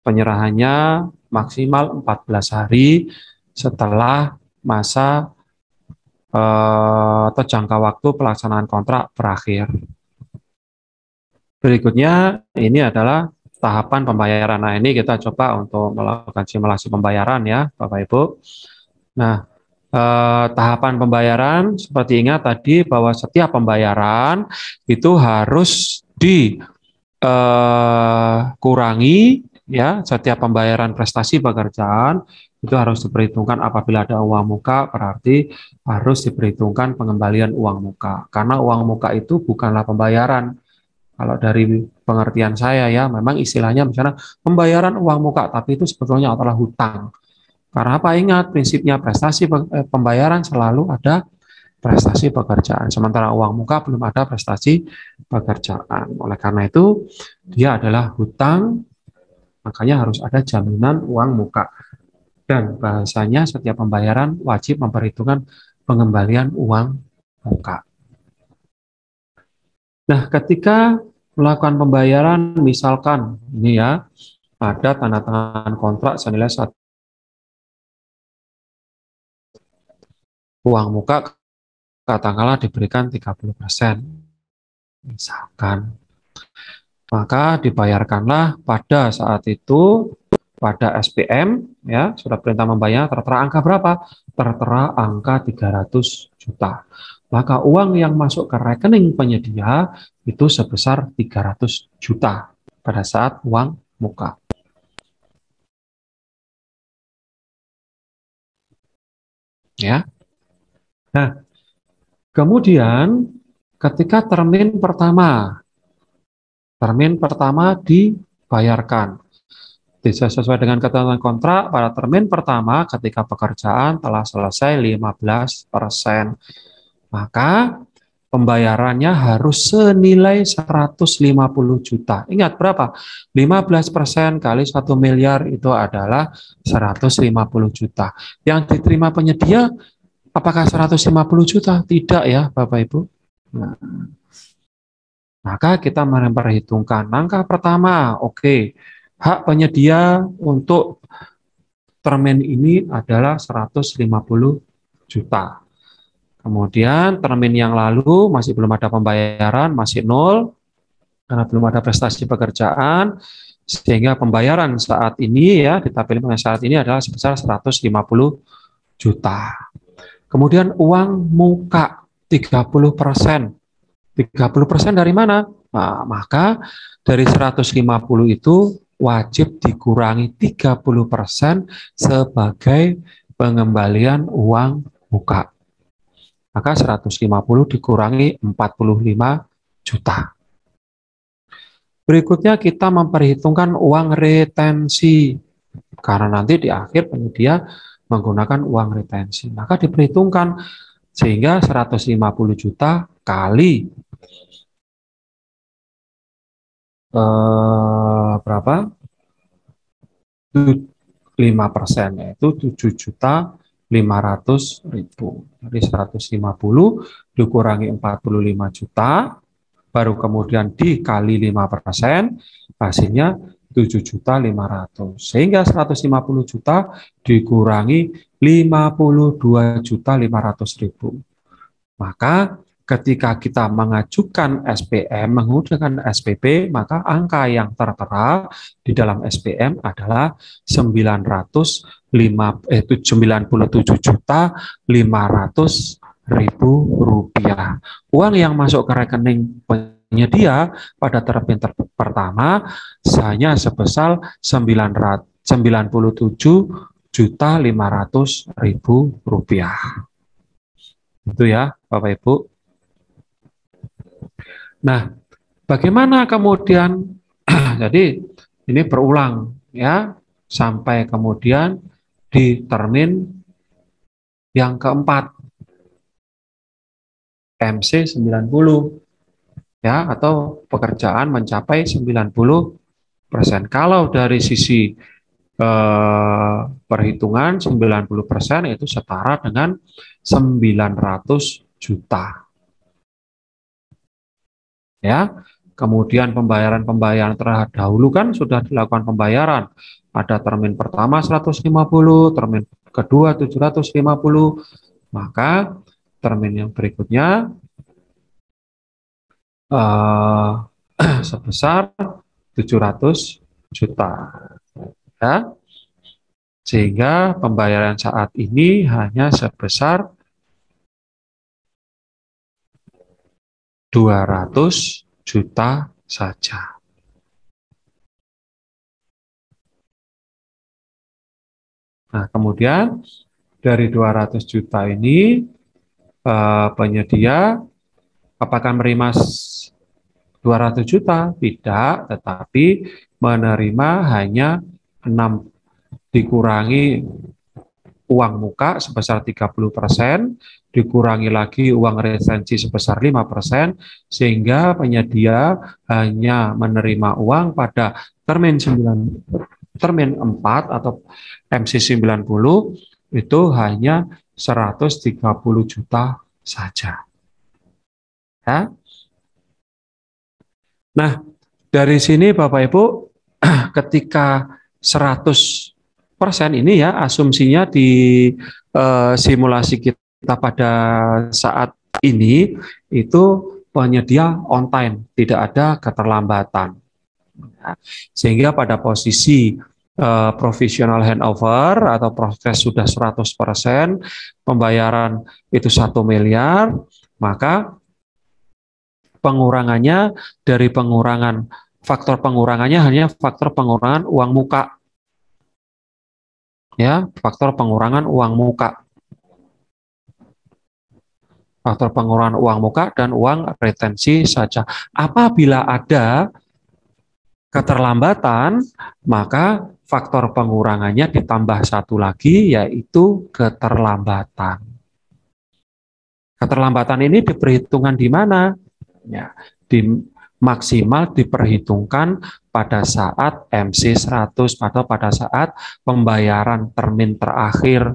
penyerahannya maksimal 14 hari setelah masa atau jangka waktu pelaksanaan kontrak berakhir. Berikutnya ini adalah tahapan pembayaran. Nah, ini kita coba untuk melakukan simulasi pembayaran ya, Bapak Ibu. Nah, tahapan pembayaran seperti ingat tadi bahwa setiap pembayaran itu harus dikurangi ya, setiap pembayaran prestasi pekerjaan itu harus diperhitungkan apabila ada uang muka, berarti harus diperhitungkan pengembalian uang muka. Karena uang muka itu bukanlah pembayaran. Kalau dari pengertian saya ya, memang istilahnya misalnya pembayaran uang muka, tapi itu sebetulnya adalah hutang. Karena apa? Ingat, prinsipnya prestasi pembayaran selalu ada prestasi pekerjaan. Sementara uang muka belum ada prestasi pekerjaan. Oleh karena itu, dia adalah hutang, makanya harus ada jaminan uang muka. Dan bahasanya setiap pembayaran wajib memperhitungkan pengembalian uang muka. Nah, ketika melakukan pembayaran, misalkan ini ya, ada tanda tangan kontrak senilai uang muka katakanlah diberikan 30%, misalkan. Maka dibayarkanlah pada saat itu pada SPM ya, surat perintah membayar tertera angka berapa? Tertera angka 300 juta. Maka uang yang masuk ke rekening penyedia itu sebesar 300 juta pada saat uang muka. Ya. Nah, kemudian ketika termin pertama dibayarkan. Sesuai dengan ketentuan kontrak, pada termin pertama ketika pekerjaan telah selesai 15%. Maka pembayarannya harus senilai 150 juta. Ingat berapa? 15% kali 1 miliar itu adalah 150 juta. Yang diterima penyedia apakah 150 juta? Tidak ya, Bapak Ibu. Nah, maka kita memperhitungkan langkah pertama, oke. Hak penyedia untuk termin ini adalah 150 juta. Kemudian termin yang lalu masih belum ada pembayaran, masih nol, karena belum ada prestasi pekerjaan, sehingga pembayaran saat ini ya, kita pilih saat ini adalah sebesar 150 juta. Kemudian uang muka 30%. 30% dari mana? Nah, maka dari 150 itu wajib dikurangi 30% sebagai pengembalian uang muka. Maka 150 dikurangi 45 juta. Berikutnya kita memperhitungkan uang retensi. Karena nanti di akhir penyedia menggunakan uang retensi. Maka diperhitungkan sehingga 150 juta kali berapa? 5%, yaitu 7.500.000. Jadi 150 dikurangi 45 juta, baru kemudian dikali 5%, hasilnya 7.500.000. Sehingga 150 juta dikurangi 52.500.000. Maka ketika kita mengajukan SPM menggunakan SPP, maka angka yang tertera di dalam SPM adalah 97.500.000 rupiah. Uang yang masuk ke rekening penyedia pada termin pertama hanya sebesar 97.500.000 rupiah. Itu ya, Bapak Ibu. Nah, bagaimana kemudian? Jadi ini berulang ya sampai kemudian di termin yang keempat MC 90 ya, atau pekerjaan mencapai 90%. Kalau dari sisi perhitungan 90% itu setara dengan 900 juta. Ya, Kemudian pembayaran terdahulu kan sudah dilakukan pembayaran. Ada termin pertama 150, termin kedua 750, maka termin yang berikutnya sebesar 700 juta. Ya. Sehingga pembayaran saat ini hanya sebesar 200 juta saja. Nah, kemudian dari 200 juta ini penyedia apakah menerima 200 juta? Tidak, tetapi menerima hanya 6 dikurangi uang muka sebesar 30%, dikurangi lagi uang retensi sebesar 5%, sehingga penyedia hanya menerima uang pada termin 4 atau MC 90 itu hanya 130 juta saja. Ya. Nah, dari sini Bapak Ibu, ketika 100% ini ya asumsinya di simulasi kita pada saat ini itu penyedia on time, tidak ada keterlambatan. Ya. Sehingga pada posisi provisional handover atau proses sudah 100%, pembayaran itu 1 miliar, maka pengurangannya dari faktor pengurangannya hanya faktor pengurangan uang muka. Ya, faktor pengurangan uang muka. Faktor pengurangan uang muka dan uang retensi saja. Apabila ada keterlambatan, maka faktor pengurangannya ditambah 1 lagi, yaitu keterlambatan. Keterlambatan ini diperhitungkan di mana? Ya, maksimal diperhitungkan pada saat MC 100 atau pada saat pembayaran termin terakhir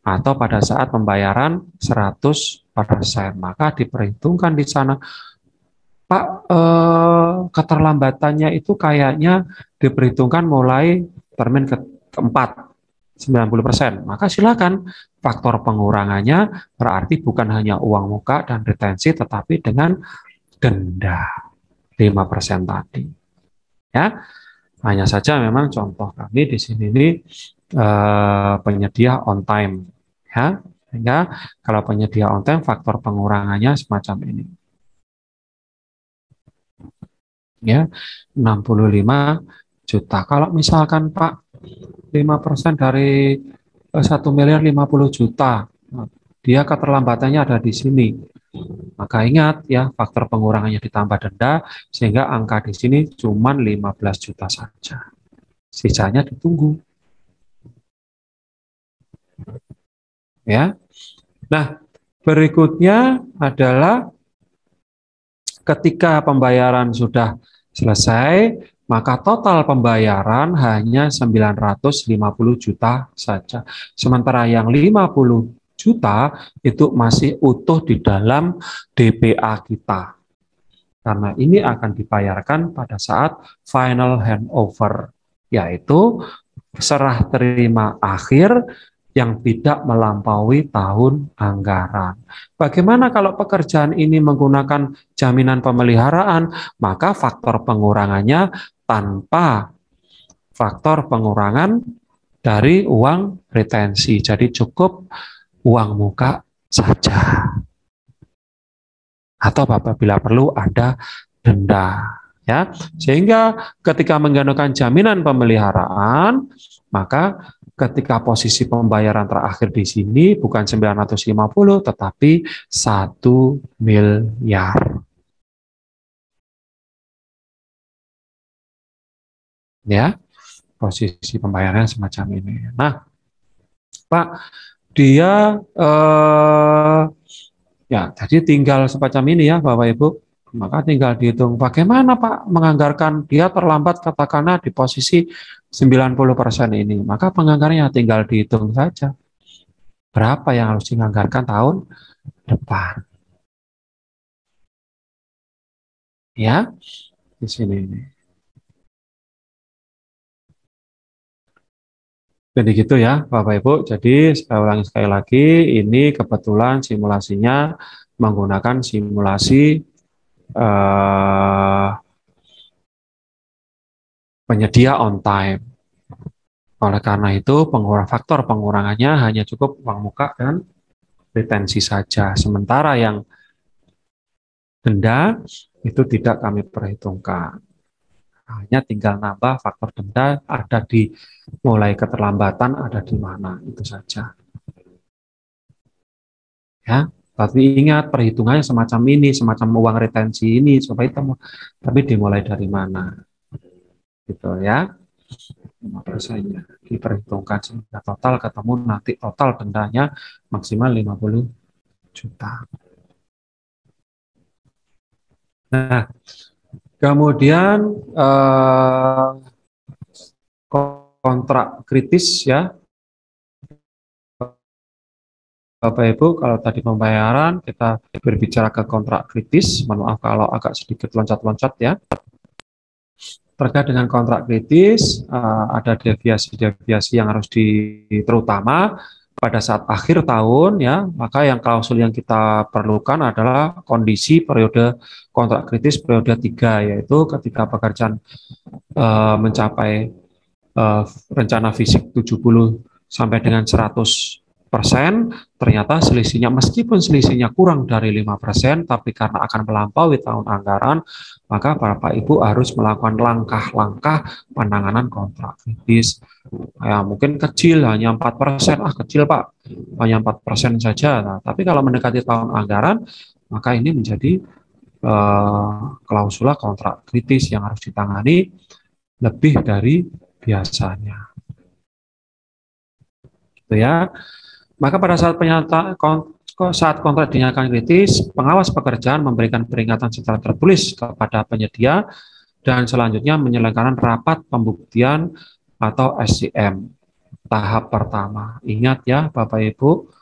atau pada saat pembayaran 100%. Maka diperhitungkan di sana, Pak, keterlambatannya itu kayaknya diperhitungkan mulai termin keempat 90%. Maka silakan faktor pengurangannya berarti bukan hanya uang muka dan retensi tetapi dengan denda 5% tadi. Ya, hanya saja memang contoh kami di sini ini penyedia on time. Ya, sehingga kalau penyedia on time faktor pengurangannya semacam ini. Ya, 65 juta. Kalau misalkan Pak 5% dari 1 miliar 50 juta, dia keterlambatannya ada di sini. Maka ingat ya, faktor pengurangannya ditambah denda sehingga angka di sini cuma 15 juta saja. Sisanya ditunggu. Ya. Nah, berikutnya adalah ketika pembayaran sudah selesai, maka total pembayaran hanya 950 juta saja. Sementara yang 50 juta itu masih utuh di dalam DPA kita. Karena ini akan dibayarkan pada saat final handover, yaitu serah terima akhir yang tidak melampaui tahun anggaran. Bagaimana kalau pekerjaan ini menggunakan jaminan pemeliharaan? Maka faktor pengurangannya tanpa faktor pengurangan dari uang retensi. Jadi cukup uang muka saja. Atau apabila perlu ada denda. Ya, sehingga ketika menggunakan jaminan pemeliharaan, maka ketika posisi pembayaran terakhir di sini bukan 950 tetapi 1 miliar. Ya, posisi pembayarannya semacam ini. Nah, Pak, dia ya, jadi tinggal semacam ini ya Bapak Ibu. Maka tinggal dihitung bagaimana Pak menganggarkan dia terlambat katakanlah di posisi 90% ini. Maka penganggarannya tinggal dihitung saja. Berapa yang harus dianggarkan tahun depan. Ya. di sini. Jadi gitu ya, Bapak Ibu. Jadi saya ulangi sekali lagi, ini kebetulan simulasinya menggunakan simulasi eh, penyedia on time. Oleh karena itu, faktor pengurangannya hanya cukup uang muka dan retensi saja. Sementara yang denda itu tidak kami perhitungkan. Hanya tinggal nambah faktor denda, ada di mulai keterlambatan, ada di mana, itu saja. Ya, tapi ingat perhitungannya semacam ini, semacam uang retensi ini, supaya itu, tapi dimulai dari mana, gitu ya. 5%-nya diperhitungkan sehingga total ketemu nanti total dendanya maksimal 50 juta. Nah, kemudian kontrak kritis ya, Bapak Ibu, kalau tadi pembayaran kita berbicara ke kontrak kritis, mohon maaf kalau agak sedikit loncat-loncat ya. Terkait dengan kontrak kritis, ada deviasi-deviasi yang harus terutama pada saat akhir tahun ya, maka yang klausul yang kita perlukan adalah kondisi periode kontrak kritis periode 3, yaitu ketika pekerjaan mencapai rencana fisik 70 sampai dengan 100%, ternyata selisihnya meskipun selisihnya kurang dari 5%, tapi karena akan melampaui tahun anggaran, maka Bapak Ibu harus melakukan langkah-langkah penanganan kontrak kritis. Ya, mungkin kecil, hanya 4%, kecil Pak, hanya 4% saja. Nah, tapi kalau mendekati tahun anggaran, maka ini menjadi klausula kontrak kritis yang harus ditangani lebih dari biasanya. Gitu ya. Maka pada saat saat kontrak dinyatakan kritis, pengawas pekerjaan memberikan peringatan secara tertulis kepada penyedia dan selanjutnya menyelenggarakan rapat pembuktian atau SCM tahap pertama. Ingat ya Bapak Ibu,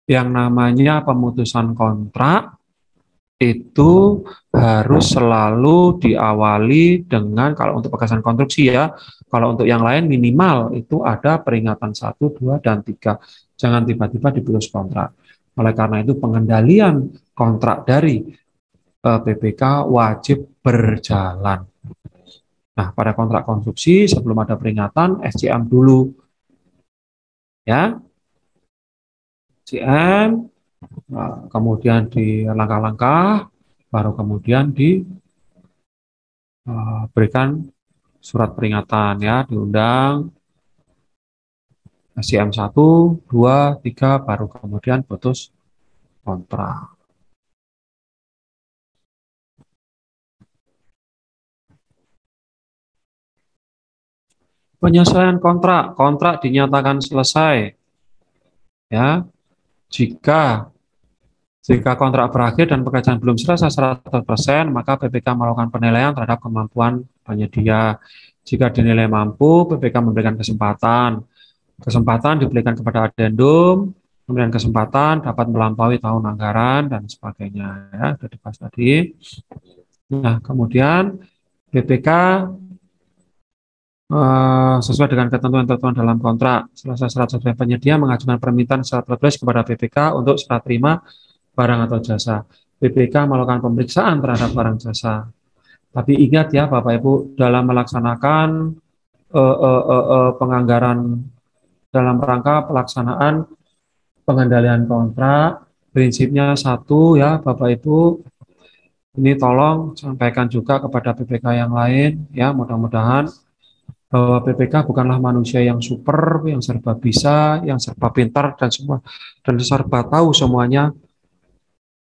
yang namanya pemutusan kontrak itu harus selalu diawali dengan, kalau untuk pekerjaan konstruksi ya, kalau untuk yang lain minimal itu ada peringatan 1, 2, dan 3. Jangan tiba-tiba diputus kontrak. Oleh karena itu pengendalian kontrak dari PPK wajib berjalan. Nah, pada kontrak konstruksi sebelum ada peringatan SCM dulu. Ya. SCM, kemudian di langkah-langkah, baru kemudian diberikan surat peringatan ya, diundang SCM 1, 2, 3, baru kemudian putus kontrak. Penyelesaian kontrak dinyatakan selesai ya jika kontrak berakhir dan pekerjaan belum selesai 100%, maka PPK melakukan penilaian terhadap kemampuan penyedia. Jika dinilai mampu, PPK memberikan kesempatan diberikan kepada adendum, kemudian kesempatan dapat melampaui tahun anggaran dan sebagainya ya, sudah dibahas tadi. Nah, kemudian PPK sesuai dengan ketentuan-ketentuan dalam kontrak. Selesai 100% penyedia mengajukan permintaan secara tertulis kepada PPK untuk serah terima barang atau jasa. PPK melakukan pemeriksaan terhadap barang jasa. Tapi ingat ya Bapak Ibu, dalam melaksanakan penganggaran dalam rangka pelaksanaan pengendalian kontrak, prinsipnya satu ya Bapak Ibu, ini tolong sampaikan juga kepada PPK yang lain ya, mudah-mudahan bahwa PPK bukanlah manusia yang super, yang serba bisa, yang serba pintar dan serba tahu semuanya,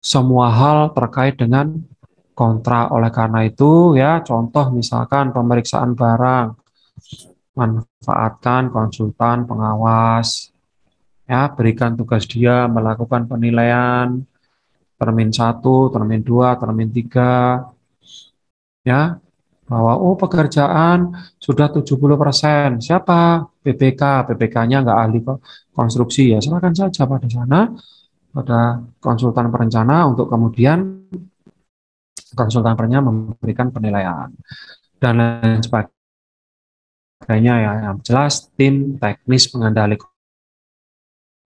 semua hal terkait dengan kontrak. Oleh karena itu ya, contoh misalkan pemeriksaan barang, manfaatkan konsultan pengawas ya, berikan tugas dia melakukan penilaian termin 1, termin 2, termin 3 ya, bahwa pekerjaan sudah 70%. Siapa? PPK-nya nggak ahli konstruksi ya, silakan saja pada sana pada konsultan perencana untuk kemudian konsultan perencanaan memberikan penilaian dan lain sebagainya ya. Yang jelas tim teknis pengendali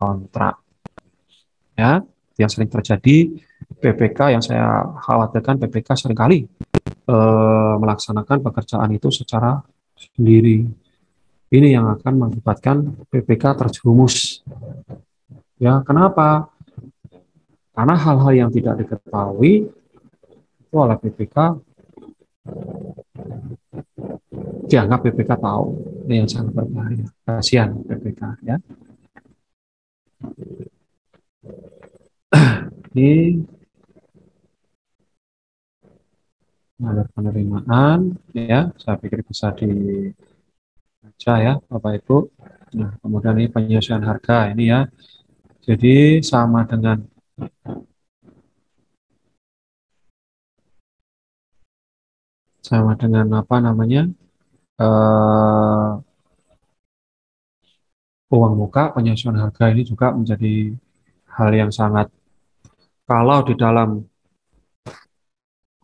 kontrak ya, yang sering terjadi PPK, yang saya khawatirkan PPK seringkali melaksanakan pekerjaan itu secara sendiri. Ini yang akan mengakibatkan PPK terjerumus. Ya, kenapa? Karena hal-hal yang tidak diketahui itu oleh PPK dianggap PPK tahu. Ini yang sangat berbahaya. Kasihan PPK ya. Ini ada penerimaan ya, saya pikir bisa dibaca ya Bapak Ibu. Nah, kemudian ini penyesuaian harga ini ya. Jadi sama dengan apa namanya? Uang muka, penyesuaian harga ini juga menjadi hal yang sangat, kalau di dalam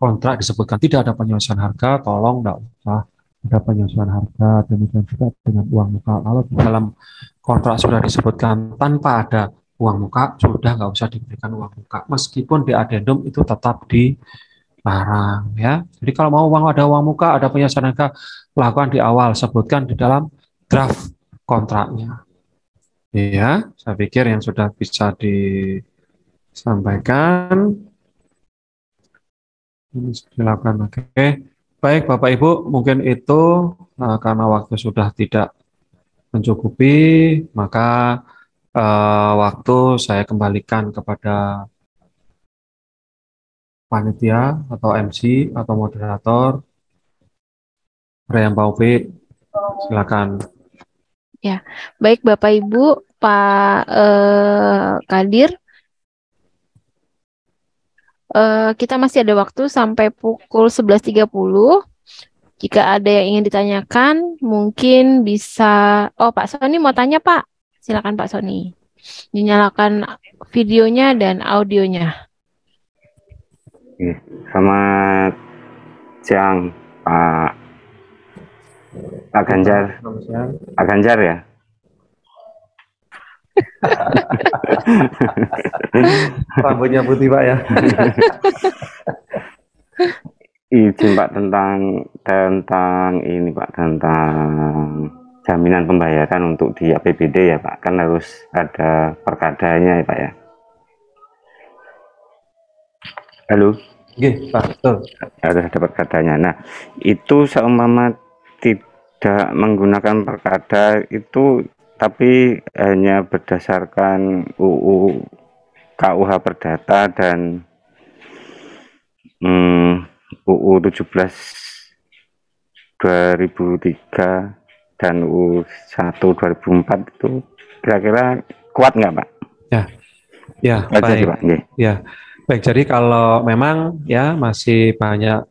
kontrak disebutkan tidak ada penyesuaian harga, tolong tidak usah ada penyesuaian harga. Demikian juga dengan uang muka. Kalau di dalam kontrak sudah disebutkan tanpa ada uang muka, sudah nggak usah diberikan uang muka. Meskipun di adendum itu tetap dilarang ya. Jadi kalau mau ada uang muka, ada penyesuaian harga, lakukan di awal, sebutkan di dalam draft kontraknya. Iya, saya pikir yang sudah bisa disampaikan. Ini silakan. Oke. Baik, Bapak Ibu, mungkin itu karena waktu sudah tidak mencukupi, maka waktu saya kembalikan kepada panitia atau MC atau moderator. Rayam Paupe, silakan. Ya, baik Bapak Ibu, Pak Kadir, kita masih ada waktu sampai pukul 11.30. Jika ada yang ingin ditanyakan, mungkin bisa. Oh, Pak Sony mau tanya, Pak. Silakan Pak Sony. Dinyalakan videonya dan audionya. Selamat siang, Pak Ganjar. Pak Ganjar ya? Rambutnya putih Pak ya. Izin Pak tentang ini Pak, tentang jaminan pembayaran untuk di APBD ya Pak, kan harus ada perkadanya ya Pak ya. Halo. Oke, Pak, betul. Harus ada perkadanya. Nah, itu seumpama tidak menggunakan perkada itu, tapi hanya berdasarkan UU KUH Perdata dan UU 17 2003 dan UU 1 2004 itu kira-kira kuat nggak Pak? Ya, baik. Pak. Ya, baik. Jadi kalau memang ya masih banyak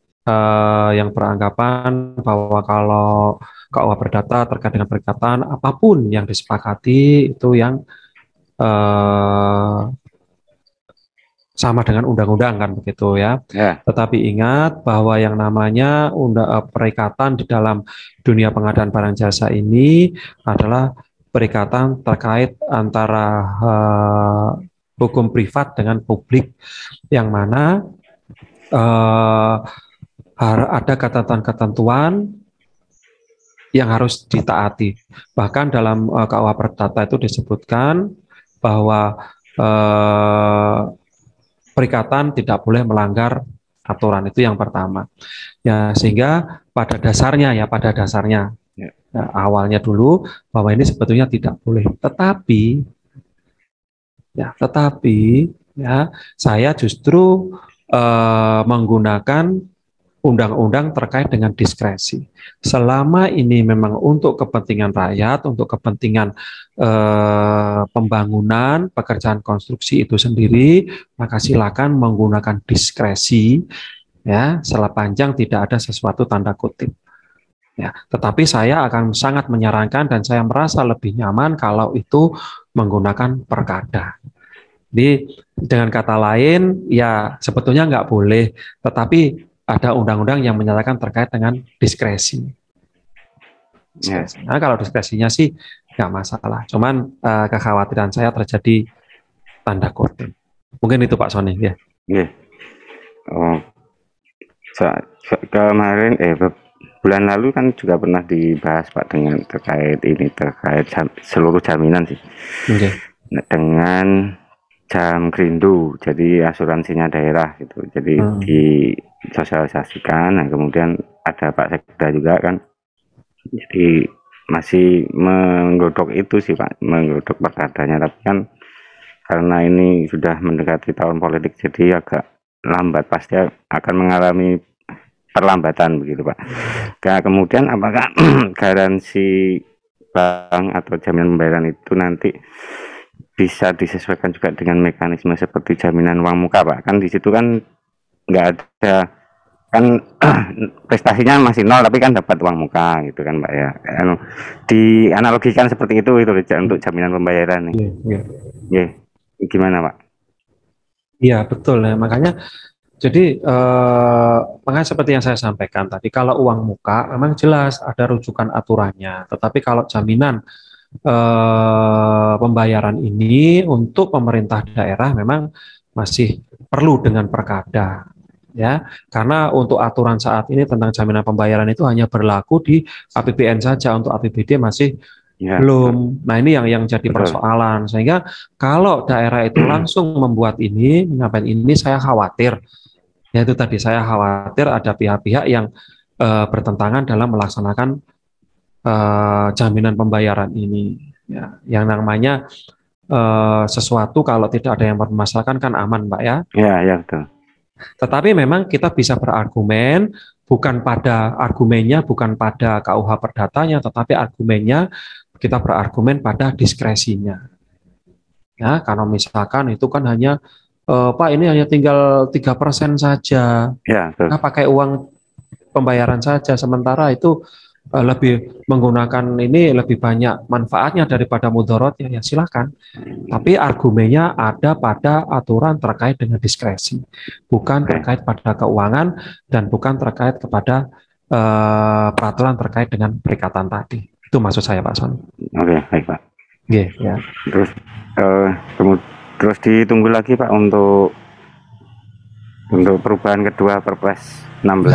yang beranggapan bahwa kalau KUH Perdata terkait dengan perikatan apapun yang disepakati itu yang sama dengan undang-undang kan begitu ya. Tetapi ingat bahwa yang namanya perikatan di dalam dunia pengadaan barang jasa ini adalah perikatan terkait antara hukum privat dengan publik, yang mana ada ketentuan-ketentuan yang harus ditaati. Bahkan dalam KUH Perdata itu disebutkan bahwa perikatan tidak boleh melanggar aturan, itu yang pertama. Ya, sehingga pada dasarnya ya awalnya dulu bahwa ini sebetulnya tidak boleh. Tetapi saya justru menggunakan undang-undang terkait dengan diskresi. Selama ini memang untuk kepentingan rakyat, untuk kepentingan pembangunan, pekerjaan konstruksi itu sendiri, maka silakan menggunakan diskresi, ya, sepanjang tidak ada sesuatu tanda kutip. Ya, tetapi saya akan sangat menyarankan dan saya merasa lebih nyaman kalau itu menggunakan perkada. Jadi dengan kata lain, ya sebetulnya nggak boleh, tetapi ada undang-undang yang menyatakan terkait dengan diskresi. Ya. Nah, kalau diskresinya sih nggak masalah. Cuman kekhawatiran saya terjadi tanda kutip. Mungkin itu Pak Sony ya. Iya. Oh, kemarin bulan lalu kan juga pernah dibahas Pak dengan terkait seluruh jaminan sih. Okay. Dengan jam Grindu, jadi asuransinya daerah gitu. Jadi disosialisasikan. Nah, kemudian ada Pak Sekda juga kan. Jadi masih menggodok itu sih Pak, menggodok perkadanya, tapi kan karena ini sudah mendekati tahun politik jadi agak lambat, pasti akan mengalami perlambatan begitu Pak. Nah, kemudian apakah garansi bank atau jaminan pembayaran itu nanti bisa disesuaikan juga dengan mekanisme seperti jaminan uang muka Pak? Kan di situ kan nggak ada, kan prestasinya masih nol tapi kan dapat uang muka gitu kan Pak ya. Dianalogikan seperti itu untuk jaminan pembayaran nih. Yeah. Gimana Pak? Iya betul ya, makanya jadi makanya seperti yang saya sampaikan tadi, kalau uang muka memang jelas ada rujukan aturannya, tetapi kalau jaminan pembayaran ini untuk pemerintah daerah memang masih perlu dengan perkada. Ya, karena untuk aturan saat ini tentang jaminan pembayaran itu hanya berlaku di APBN saja, untuk APBD masih belum. Nah, ini yang jadi persoalan, sehingga kalau daerah itu langsung membuat ini, menyampaikan ini, saya khawatir, yaitu tadi saya khawatir ada pihak-pihak yang bertentangan dalam melaksanakan jaminan pembayaran ini. Ya, yang namanya sesuatu kalau tidak ada yang bermasalahkan kan aman, Pak ya? Ya betul. Tetapi memang kita bisa berargumen bukan pada KUH perdatanya, tetapi argumennya kita berargumen pada diskresinya. Ya, kalau misalkan itu kan hanya Pak ini hanya tinggal 3% saja. Ya, nah, pakai uang pembayaran saja, sementara itu lebih menggunakan ini lebih banyak manfaatnya daripada mudorotnya, ya silakan. Tapi argumennya ada pada aturan terkait dengan diskresi, bukan terkait pada keuangan dan bukan terkait kepada peraturan terkait dengan perikatan tadi. Itu maksud saya Pak Son. Oke, baik Pak. Ya. Terus ditunggu lagi Pak untuk perubahan kedua Perpres 16.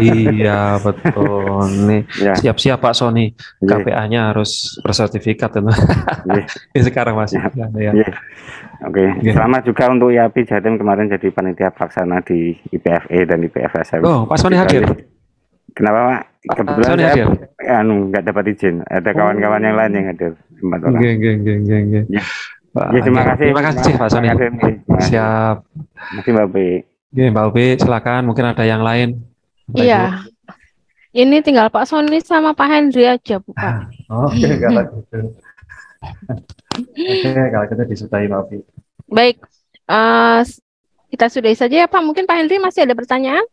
Iya betul nih. Siap-siap Pak Sony, KPA-nya harus bersertifikat itu. Ini sekarang masih. Oke. Selamat juga untuk YAPI Jatim kemarin jadi panitia pelaksana di IPFE dan IPFSM. Oh, Pak Sony hadir. Kenapa Pak? Kebetulan saya nggak dapat izin. Ada kawan-kawan yang lain yang hadir. 4 orang. Terima kasih Pak Sony. Siap. Terima kasih Mbak Upi. Mbak Upi, silakan. Mungkin ada yang lain. Iya. Ini tinggal Pak Sony sama Pak Hendri aja, Bu Pak. Oke, kalau gitu. Oke, kalau kita disudahi Mbak Upi. Baik. Kita sudahi saja ya Pak. Mungkin Pak Hendri masih ada pertanyaan?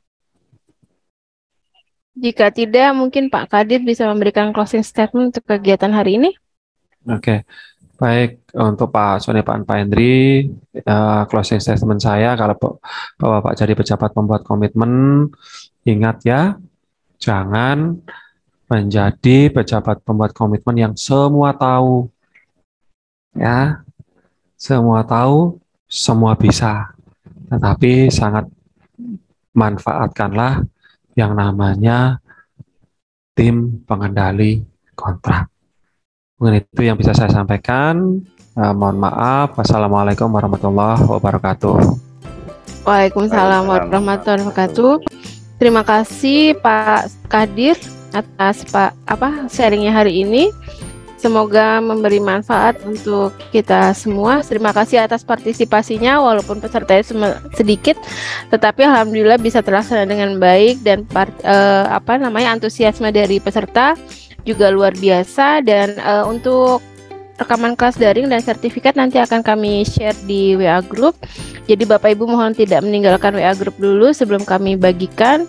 Jika tidak, mungkin Pak Kadir bisa memberikan closing statement untuk kegiatan hari ini. Oke. Baik, untuk Pak Sony, Pak Hendri, closing statement saya, kalau Bapak jadi pejabat pembuat komitmen, ingat ya, jangan menjadi pejabat pembuat komitmen yang semua tahu. Ya, semua tahu, semua bisa. Tetapi sangat manfaatkanlah yang namanya tim pengendali kontrak. Mungkin itu yang bisa saya sampaikan. Mohon maaf. Wassalamualaikum warahmatullahi wabarakatuh. Waalaikumsalam warahmatullahi wabarakatuh. Terima kasih Pak Kadir atas sharingnya hari ini. Semoga memberi manfaat untuk kita semua. Terima kasih atas partisipasinya, walaupun pesertanya sedikit, tetapi alhamdulillah bisa terlaksana dengan baik, dan antusiasme dari peserta juga luar biasa. Dan untuk rekaman kelas daring dan sertifikat nanti akan kami share di WA Group. Jadi Bapak Ibu mohon tidak meninggalkan WA Group dulu sebelum kami bagikan.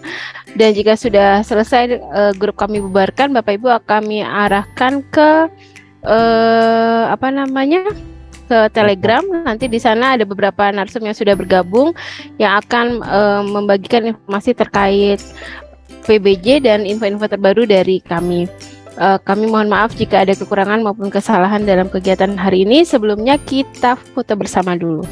Dan jika sudah selesai grup kami bubarkan, Bapak Ibu akan kami arahkan ke ke Telegram. Nanti di sana ada beberapa narsum yang sudah bergabung yang akan membagikan informasi terkait PBJ dan info-info terbaru dari kami. Kami mohon maaf jika ada kekurangan maupun kesalahan dalam kegiatan hari ini. Sebelumnya kita foto bersama dulu.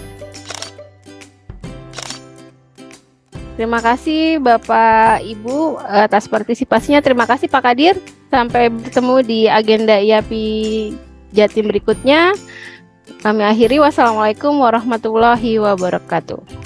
Terima kasih Bapak Ibu atas partisipasinya. Terima kasih Pak Kadir. Sampai bertemu di agenda IAPI Jatim berikutnya. Kami akhiri. Wassalamualaikum warahmatullahi wabarakatuh.